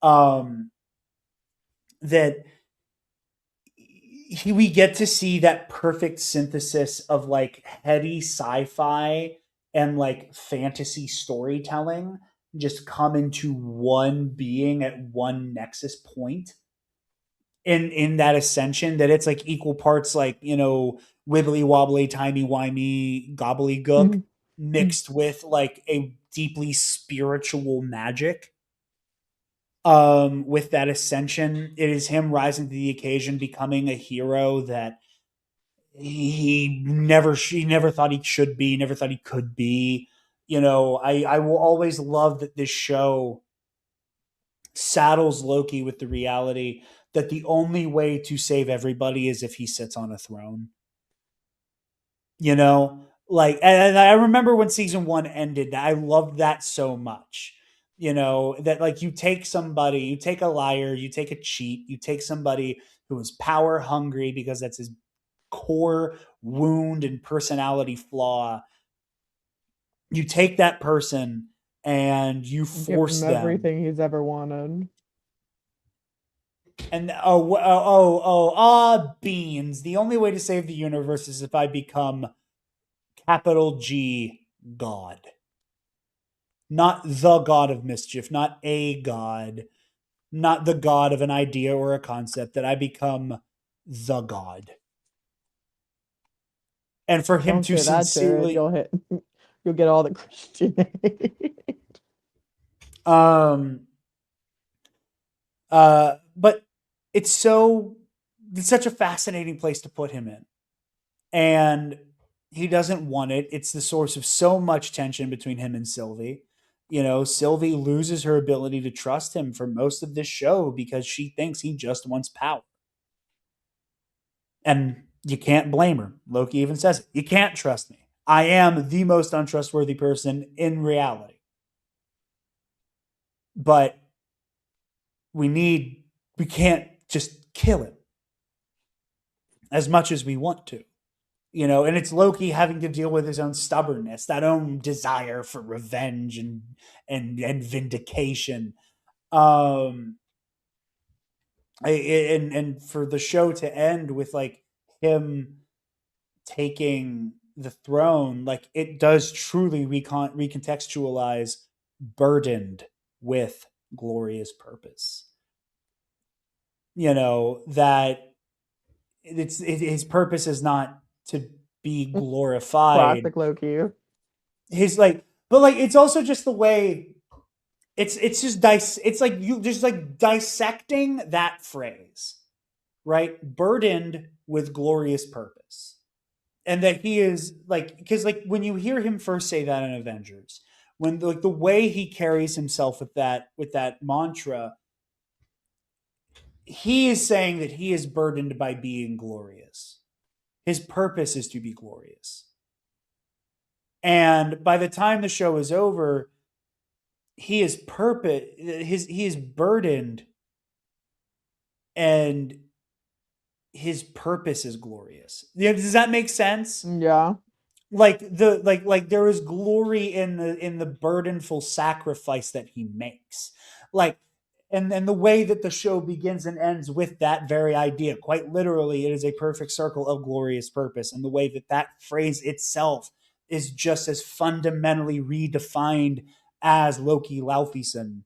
[SPEAKER 1] Um that we get to see that perfect synthesis of like heady sci-fi and like fantasy storytelling just come into one being at one nexus point in that ascension, that it's like equal parts, like, wibbly wobbly timey wimey gobbledygook
[SPEAKER 2] Mhm.
[SPEAKER 1] mixed with like a deeply spiritual magic. With that ascension, it is him rising to the occasion, becoming a hero that he never thought he should be, never thought he could be. I will always love that this show saddles Loki with the reality that the only way to save everybody is if he sits on a throne. You know, like, and I remember when season one ended, I loved that so much. That like you take somebody, you take a liar, you take a cheat, you take somebody who is power hungry because that's his core wound and personality flaw. You take that person and you
[SPEAKER 2] Give
[SPEAKER 1] force
[SPEAKER 2] him
[SPEAKER 1] them.
[SPEAKER 2] everything he's ever wanted.
[SPEAKER 1] And beans. The only way to save the universe is if I become capital G God. Not the God of Mischief, not a God, not the God of an idea or a concept, that I become the God. And for him
[SPEAKER 2] Don't
[SPEAKER 1] to
[SPEAKER 2] say that, Jared.
[SPEAKER 1] sincerely,
[SPEAKER 2] You'll get all the Christian hate.
[SPEAKER 1] um, but it's such a fascinating place to put him in. And he doesn't want it. It's the source of so much tension between him and Sylvie. Sylvie loses her ability to trust him for most of this show because she thinks he just wants power. And you can't blame her. Loki even says it. You can't trust me. I am the most untrustworthy person in reality. But we can't just kill him as much as we want to. And it's Loki having to deal with his own stubbornness, that own desire for revenge and vindication. Um, and for the show to end with like him taking the throne, like it does truly recontextualize burdened with glorious purpose. That his purpose is not to be glorified.
[SPEAKER 2] Classic Loki.
[SPEAKER 1] His like, but like it's also just the way it's just it's like you just like dissecting that phrase, right? Burdened with glorious purpose. And that he is like, because like when you hear him first say that in Avengers, when like the way he carries himself with that mantra, he is saying that he is burdened by being glorious. His purpose is to be glorious. And by the time the show is over, he is burdened, and his purpose is glorious. Does that make sense?
[SPEAKER 2] Yeah.
[SPEAKER 1] Like there is glory in the burdenful sacrifice that he makes. Like, and the way that the show begins and ends with that very idea, quite literally, it is a perfect circle of glorious purpose. And the way that phrase itself is just as fundamentally redefined as Loki Laufeyson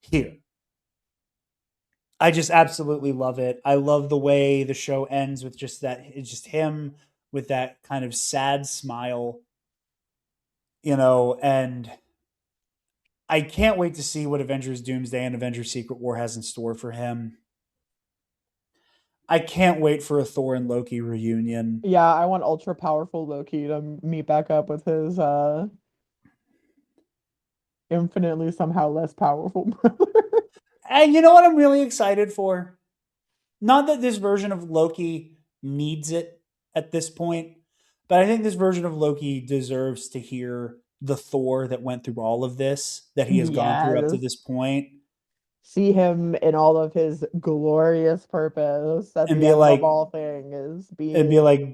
[SPEAKER 1] here. I just absolutely love it. I love the way the show ends with just that. It's just him with that kind of sad smile, and I can't wait to see what Avengers Doomsday and Avengers Secret War has in store for him. I can't wait for a Thor and Loki reunion.
[SPEAKER 2] Yeah, I want ultra powerful Loki to meet back up with his infinitely somehow less powerful brother.
[SPEAKER 1] And you know what I'm really excited for? Not that this version of Loki needs it at this point, but I think this version of Loki deserves to hear the Thor that went through all of this, that he has gone through up to
[SPEAKER 2] Yes.
[SPEAKER 1] this point,
[SPEAKER 2] See him in all of his glorious purpose at
[SPEAKER 1] and
[SPEAKER 2] the
[SPEAKER 1] be
[SPEAKER 2] end of
[SPEAKER 1] like,
[SPEAKER 2] all things, being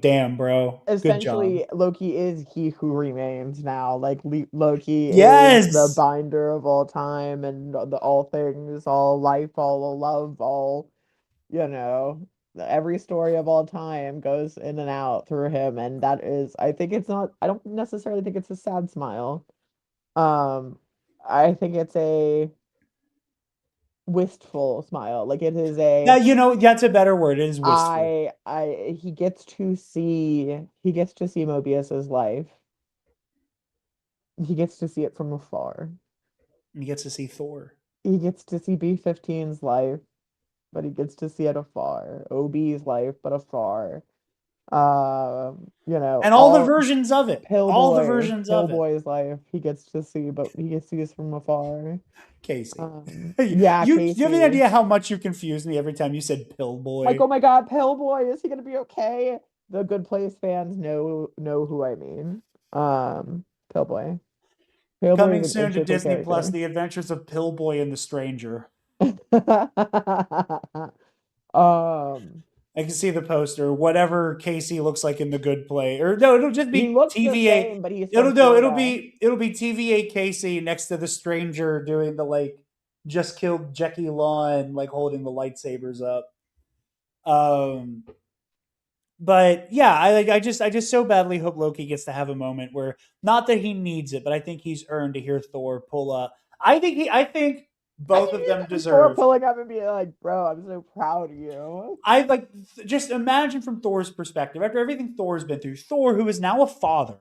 [SPEAKER 1] damn, bro, good job.
[SPEAKER 2] essentially Loki is he who remains now. Like Loki is the
[SPEAKER 1] Yes.
[SPEAKER 2] binder of all time and the all things, all life, all love, all, you know. every story of all time goes in and out through him, and that is, I think it's not, I don't necessarily think it's a sad smile. Um, I think it's a wistful smile. Like it is
[SPEAKER 1] Yeah,
[SPEAKER 2] a,
[SPEAKER 1] that's a better word. It is wistful.
[SPEAKER 2] he gets to see Mobius's life. He gets to see it from afar.
[SPEAKER 1] He gets to see Thor.
[SPEAKER 2] He gets to see B-15's life, but he gets to see it afar. OB's life, but afar.
[SPEAKER 1] And all the
[SPEAKER 2] All
[SPEAKER 1] versions of it. All the versions of it.
[SPEAKER 2] Pillboy's life, he gets to see, but he sees from afar.
[SPEAKER 1] Casey.
[SPEAKER 2] Yeah,
[SPEAKER 1] You have any
[SPEAKER 2] Casey.
[SPEAKER 1] idea how much you confused me every time you said
[SPEAKER 2] Like,
[SPEAKER 1] Pillboy?
[SPEAKER 2] oh my God, Pillboy, is he gonna be okay? The Good Place fans know who I mean. Pillboy. Pillboy
[SPEAKER 1] Coming
[SPEAKER 2] is an
[SPEAKER 1] soon to
[SPEAKER 2] integral
[SPEAKER 1] Disney Plus,
[SPEAKER 2] character.
[SPEAKER 1] The Adventures of Pillboy and the Stranger.
[SPEAKER 2] Um,
[SPEAKER 1] I can see the poster. Whatever Casey looks like in the Good Play, or no, it'll just
[SPEAKER 2] he
[SPEAKER 1] be
[SPEAKER 2] looks the
[SPEAKER 1] TVA.
[SPEAKER 2] same, but he's
[SPEAKER 1] It'll
[SPEAKER 2] from
[SPEAKER 1] no,
[SPEAKER 2] Florida.
[SPEAKER 1] it'll be TVA Casey next to the Stranger doing the like just killed Jackie Lawn, like holding the lightsabers up. Um, but yeah, I just so badly hope Loki gets to have a moment where not that he needs it, but I think he's earned to hear Thor pull up. I think
[SPEAKER 2] I
[SPEAKER 1] both
[SPEAKER 2] think
[SPEAKER 1] of them
[SPEAKER 2] he's Thor
[SPEAKER 1] deserve.
[SPEAKER 2] pulling up and being like, bro, I'm so proud of you.
[SPEAKER 1] I like just imagine from Thor's perspective after everything Thor's been through. Thor, who is now a father,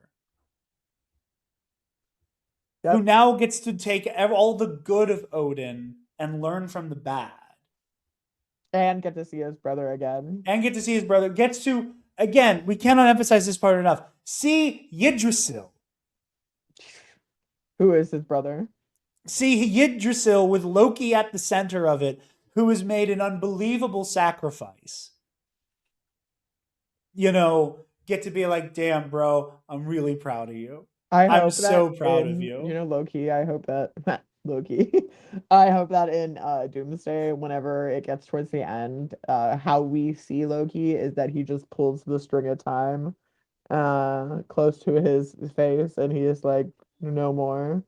[SPEAKER 1] who
[SPEAKER 2] Yep.
[SPEAKER 1] now gets to take all the good of Odin and learn from the bad,
[SPEAKER 2] And get to see his brother again.
[SPEAKER 1] and get to see his brother. Gets to again. We cannot emphasize this part enough. See Yggdrasil.
[SPEAKER 2] Who is his brother?
[SPEAKER 1] See Yggdrasil with Loki at the center of it, who has made an unbelievable sacrifice. Get to be like, damn, bro, I'm really proud of you.
[SPEAKER 2] I
[SPEAKER 1] I'm
[SPEAKER 2] hope that
[SPEAKER 1] so proud of
[SPEAKER 2] in,
[SPEAKER 1] you.
[SPEAKER 2] Loki, I hope that Loki. I hope that in Doomsday, whenever it gets towards the end, how we see Loki is that he just pulls the string of time close to his face and he is like, no more.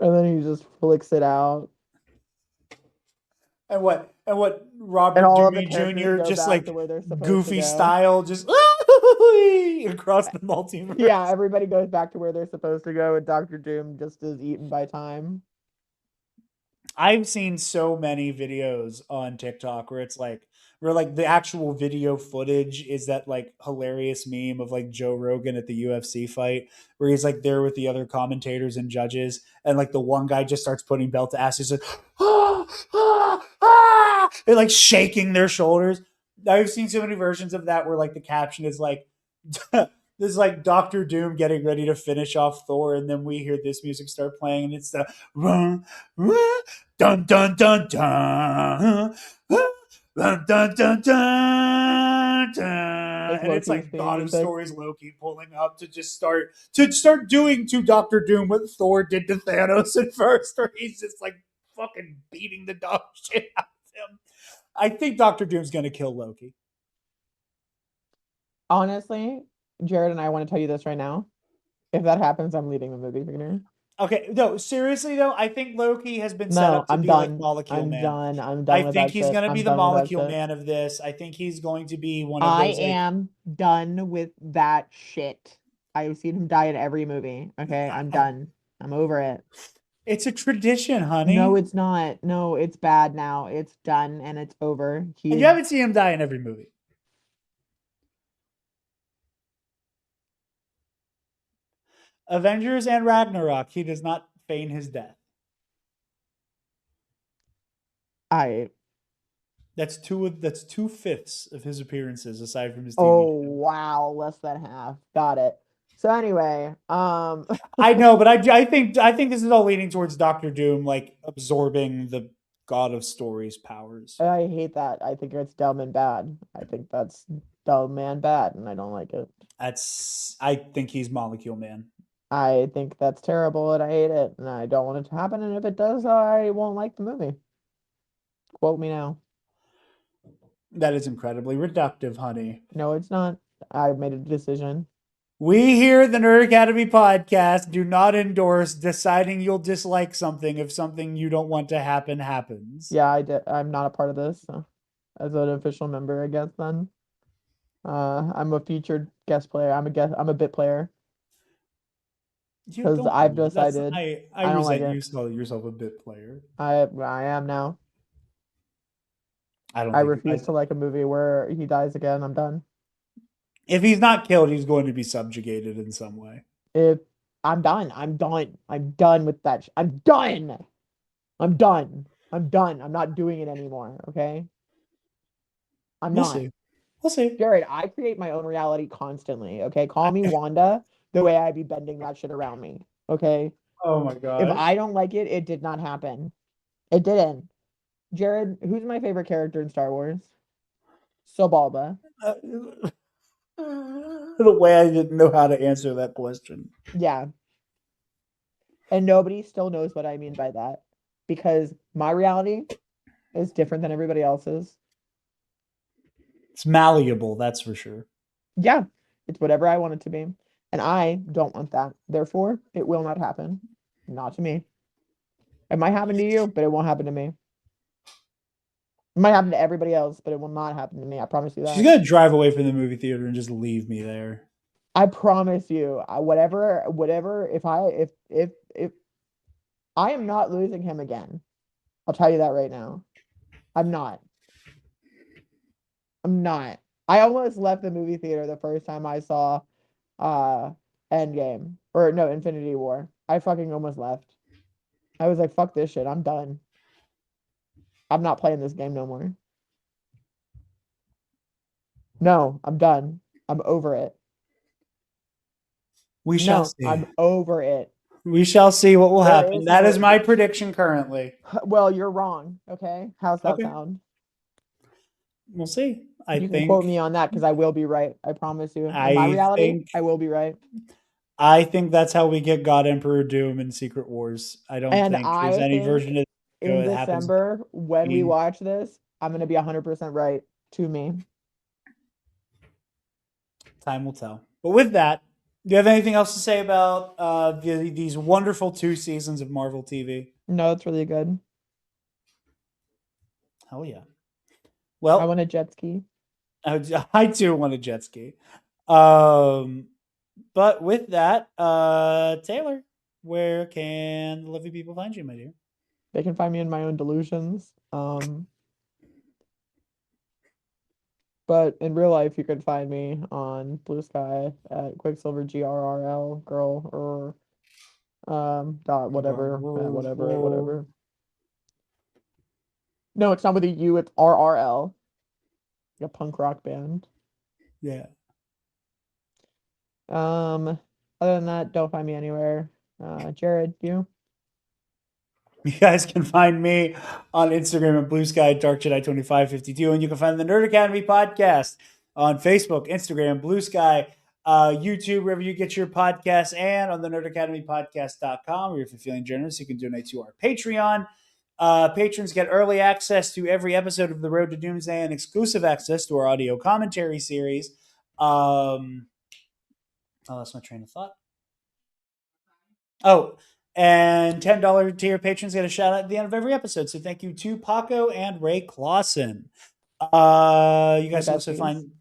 [SPEAKER 2] And then he just flicks it out.
[SPEAKER 1] And what
[SPEAKER 2] And
[SPEAKER 1] Robert
[SPEAKER 2] all of the
[SPEAKER 1] Downey
[SPEAKER 2] characters
[SPEAKER 1] Jr.
[SPEAKER 2] go
[SPEAKER 1] just
[SPEAKER 2] back to
[SPEAKER 1] like
[SPEAKER 2] where they're supposed to
[SPEAKER 1] goofy
[SPEAKER 2] go.
[SPEAKER 1] style, just across the
[SPEAKER 2] Yeah,
[SPEAKER 1] multiverse.
[SPEAKER 2] everybody goes back to where they're supposed to go, and Doctor Doom just is eaten by time.
[SPEAKER 1] I've seen so many videos on TikTok where like the actual video footage is that like hilarious meme of like Joe Rogan at the UFC fight where he's like there with the other commentators and judges and like the one guy just starts putting belt to ass. He's like, ah, ah, ah, and like shaking their shoulders. I've seen so many versions of that where like the caption is like this is like Doctor Doom getting ready to finish off Thor, and then we hear this music start playing, and it's the run, run, dun dun dun dun. Dun, dun, dun, dun, dun.
[SPEAKER 2] Like
[SPEAKER 1] And it's
[SPEAKER 2] Loki's
[SPEAKER 1] like
[SPEAKER 2] theme
[SPEAKER 1] God of
[SPEAKER 2] music.
[SPEAKER 1] Stories Loki pulling up to start doing to Doctor Doom what Thor did to Thanos at first, where he's just like fucking beating the dog shit out of him. I think Doctor Doom's gonna kill Loki.
[SPEAKER 2] Honestly, Jared and I want to tell you this right now. If that happens, I'm leaving the movie theater.
[SPEAKER 1] Okay, no, seriously though, I think Loki has been set
[SPEAKER 2] No,
[SPEAKER 1] up to
[SPEAKER 2] I'm
[SPEAKER 1] be like
[SPEAKER 2] done.
[SPEAKER 1] Molecule
[SPEAKER 2] I'm
[SPEAKER 1] Man.
[SPEAKER 2] done. I'm
[SPEAKER 1] I
[SPEAKER 2] done with
[SPEAKER 1] think
[SPEAKER 2] that
[SPEAKER 1] he's
[SPEAKER 2] shit.
[SPEAKER 1] going to be
[SPEAKER 2] I'm
[SPEAKER 1] the
[SPEAKER 2] done with that
[SPEAKER 1] Molecule
[SPEAKER 2] shit.
[SPEAKER 1] Man of this. I think he's going to be one of
[SPEAKER 2] I
[SPEAKER 1] those like
[SPEAKER 2] am done with that shit. I've seen him die in every movie. Okay, I'm done. I'm over it.
[SPEAKER 1] it's a tradition,
[SPEAKER 2] No,
[SPEAKER 1] honey.
[SPEAKER 2] it's not. No, it's bad now. It's done and it's over. He
[SPEAKER 1] And you
[SPEAKER 2] is.
[SPEAKER 1] haven't seen him die in every movie. Avengers and Ragnarok, he does not feign his death.
[SPEAKER 2] I.
[SPEAKER 1] That's two-fifths of his appearances aside from his TV
[SPEAKER 2] Oh
[SPEAKER 1] show.
[SPEAKER 2] wow, less than half. Got it. So anyway,
[SPEAKER 1] I know, but I think this is all leading towards Doctor Doom like absorbing the God of Stories powers.
[SPEAKER 2] I hate that. I think it's dumb and bad. I think that's dumb and bad, and I don't like it.
[SPEAKER 1] I think he's Molecule Man.
[SPEAKER 2] I think that's terrible, and I hate it, and I don't want it to happen. And if it does, I won't like the movie. Quote me now.
[SPEAKER 1] That is incredibly reductive, honey.
[SPEAKER 2] No, it's not. I've made a decision.
[SPEAKER 1] We here at the Nerd Academy podcast do not endorse deciding you'll dislike something if something you don't want to happen happens.
[SPEAKER 2] Yeah, I did. I'm not a part of this. So as an official member, I guess then. I'm a featured guest player. I'm a bit player
[SPEAKER 1] You
[SPEAKER 2] because
[SPEAKER 1] don't do
[SPEAKER 2] I've
[SPEAKER 1] that. That's
[SPEAKER 2] decided
[SPEAKER 1] I
[SPEAKER 2] I don't like
[SPEAKER 1] resent
[SPEAKER 2] it.
[SPEAKER 1] you calling yourself a bit player.
[SPEAKER 2] I am now.
[SPEAKER 1] I don't
[SPEAKER 2] I
[SPEAKER 1] think
[SPEAKER 2] refuse to like a movie where he dies again. I'm done.
[SPEAKER 1] if he's not killed, he's going to be subjugated in some way.
[SPEAKER 2] If I'm done, I'm done. I'm done with that. I'm done. I'm done. I'm done. I'm not doing it anymore. Okay. I'm
[SPEAKER 1] We'll
[SPEAKER 2] not.
[SPEAKER 1] see. We'll see.
[SPEAKER 2] Jared, I create my own reality constantly. Okay. Call me Wanda the way I be bending that shit around me. Okay.
[SPEAKER 1] Oh my
[SPEAKER 2] If I
[SPEAKER 1] gosh.
[SPEAKER 2] don't like it, it did not happen. It didn't. Jared, who's my favorite character in Star Wars? Sobalba.
[SPEAKER 1] Uh, the way I didn't know how to answer that question.
[SPEAKER 2] Yeah. And nobody still knows what I mean by that because my reality is different than everybody else's.
[SPEAKER 1] It's malleable, that's for sure.
[SPEAKER 2] Yeah. It's whatever I want it to be. And I don't want that. Therefore, it will not happen. Not to me. It might happen to you, but it won't happen to me. It might happen to everybody else, but it will not happen to me. I promise you
[SPEAKER 1] She's
[SPEAKER 2] that.
[SPEAKER 1] gonna drive away from the movie theater and just leave me there.
[SPEAKER 2] I promise you. Whatever. If I am not losing him again, I'll tell you that right now. I'm not. I'm not. I almost left the movie theater the first time I saw uh Endgame or no Infinity War. I fucking almost left. I was like, fuck this shit. I'm done. I'm not playing this game no more. No, I'm done. I'm over it.
[SPEAKER 1] We shall
[SPEAKER 2] No,
[SPEAKER 1] see.
[SPEAKER 2] I'm over it.
[SPEAKER 1] We shall see what will
[SPEAKER 2] There
[SPEAKER 1] happen.
[SPEAKER 2] is
[SPEAKER 1] That is
[SPEAKER 2] no.
[SPEAKER 1] my prediction currently.
[SPEAKER 2] Well, you're wrong. Okay, how's that
[SPEAKER 1] Okay.
[SPEAKER 2] sound?
[SPEAKER 1] We'll see.
[SPEAKER 2] You can quote me on that because I will be right. I promise you. In my
[SPEAKER 1] I
[SPEAKER 2] reality,
[SPEAKER 1] think
[SPEAKER 2] I will be right.
[SPEAKER 1] I think that's how we get God Emperor Doom in Secret Wars. I don't
[SPEAKER 2] And
[SPEAKER 1] think there's
[SPEAKER 2] I
[SPEAKER 1] any
[SPEAKER 2] think
[SPEAKER 1] version of
[SPEAKER 2] in
[SPEAKER 1] that happens.
[SPEAKER 2] December, when we
[SPEAKER 1] Being
[SPEAKER 2] watch this, I'm gonna be 100% right to me.
[SPEAKER 1] time will tell. But with that, do you have anything else to say about these wonderful 2 seasons of Marvel TV?
[SPEAKER 2] No, it's really good.
[SPEAKER 1] Hell yeah.
[SPEAKER 2] I
[SPEAKER 1] Well,
[SPEAKER 2] want a jet ski.
[SPEAKER 1] I too want a jet ski. Um, but with that, Taylor, where can the lovely people find you, my dear?
[SPEAKER 2] They can find me in my own delusions. But in real life, you can find me on Blue Sky at Quicksilver GRRL girl or dot whatever at whatever at whatever. No, it's not with a U. It's RRL, like a punk rock band.
[SPEAKER 1] Yeah.
[SPEAKER 2] Um, Other than that, don't find me anywhere. Jared, you?
[SPEAKER 1] You guys can find me on Instagram at Blue Sky Dark Jedi 2552, and you can find the Nerd Academy podcast on Facebook, Instagram, Blue Sky, YouTube, wherever you get your podcasts, and on the Nerd Academy Podcast.com. Or if you're feeling generous, you can donate to our Patreon. Patrons get early access to every episode of The Road to Doomsday and exclusive access to our audio commentary series. Oh, that's my train of thought. Oh, and $10 tier patrons get a shout out at the end of every episode. So thank you to Paco and Ray Clausen. You
[SPEAKER 2] My
[SPEAKER 1] guys can also
[SPEAKER 2] besties.
[SPEAKER 1] find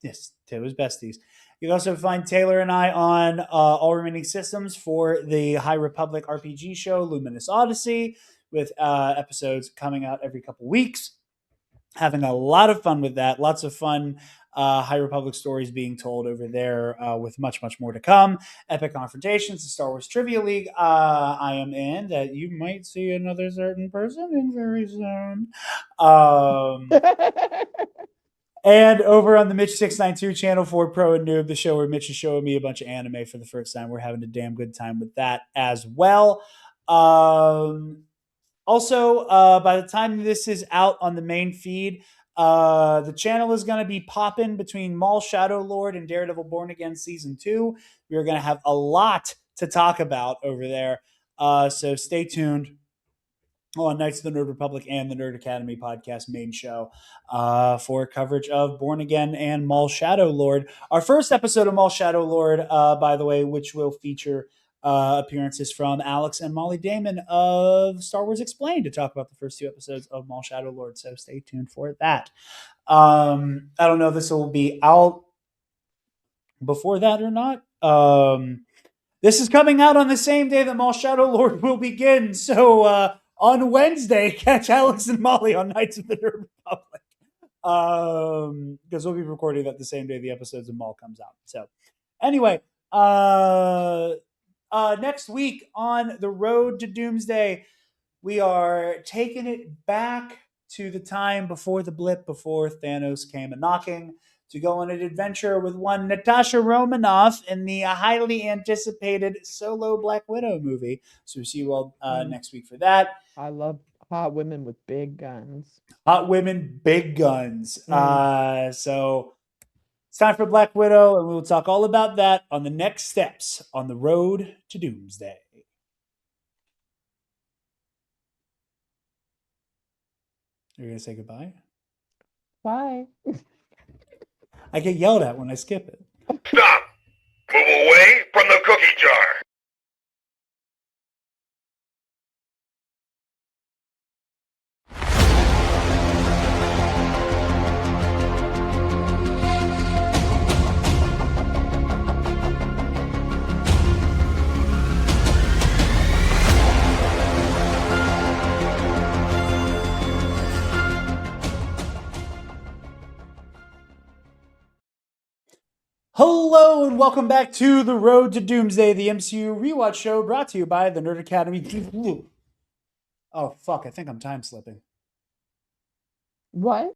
[SPEAKER 1] yes, Taylor's besties. You can also find Taylor and I on all remaining systems for the High Republic RPG show, Luminous Odyssey, with episodes coming out every couple weeks. Having a lot of fun with that. Lots of fun High Republic stories being told over there with much, much more to come. Epic Confrontations, the Star Wars Trivia League I am in that you might see another certain person in very soon. And over on the Mitch692 channel for Pro and Noob, the show where Mitch is showing me a bunch of anime for the first time. We're having a damn good time with that as well. Also, by the time this is out on the main feed, the channel is going to be popping between Maul Shadow Lord and Daredevil Born Again Season 2. We're going to have a lot to talk about over there. So stay tuned on Knights of the Nerd Republic and the Nerd Academy podcast main show for coverage of Born Again and Maul Shadow Lord. Our first episode of Maul Shadow Lord, by the way, which will feature appearances from Alex and Molly Damon of Star Wars Explained to talk about the first 2 episodes of Maul Shadow Lord. So stay tuned for that. I don't know if this will be out before that or not. This is coming out on the same day that Maul Shadow Lord will begin. So on Wednesday, catch Alex and Molly on Knights of the Nerd Republic. Because we'll be recording that the same day the episodes of Maul comes out. So anyway, next week on the road to Doomsday, we are taking it back to the time before the blip, before Thanos came a knocking, to go on an adventure with one Natasha Romanoff in the highly anticipated solo Black Widow movie. So we'll see you all
[SPEAKER 2] Mm,
[SPEAKER 1] next week for that.
[SPEAKER 2] I love hot women with big guns.
[SPEAKER 1] Hot women, big guns.
[SPEAKER 2] Mm.
[SPEAKER 1] So it's time for Black Widow, and we will talk all about that on the next steps on the road to Doomsday. You're going to say goodbye?
[SPEAKER 2] Bye.
[SPEAKER 1] I get yelled at when I skip it.
[SPEAKER 3] Stop! Move away from the cookie jar!
[SPEAKER 1] Hello and welcome back to The Road to Doomsday, the MCU rewatch show brought to you by the Nerd Academy. Oh, fuck, I think I'm time slipping.
[SPEAKER 2] What?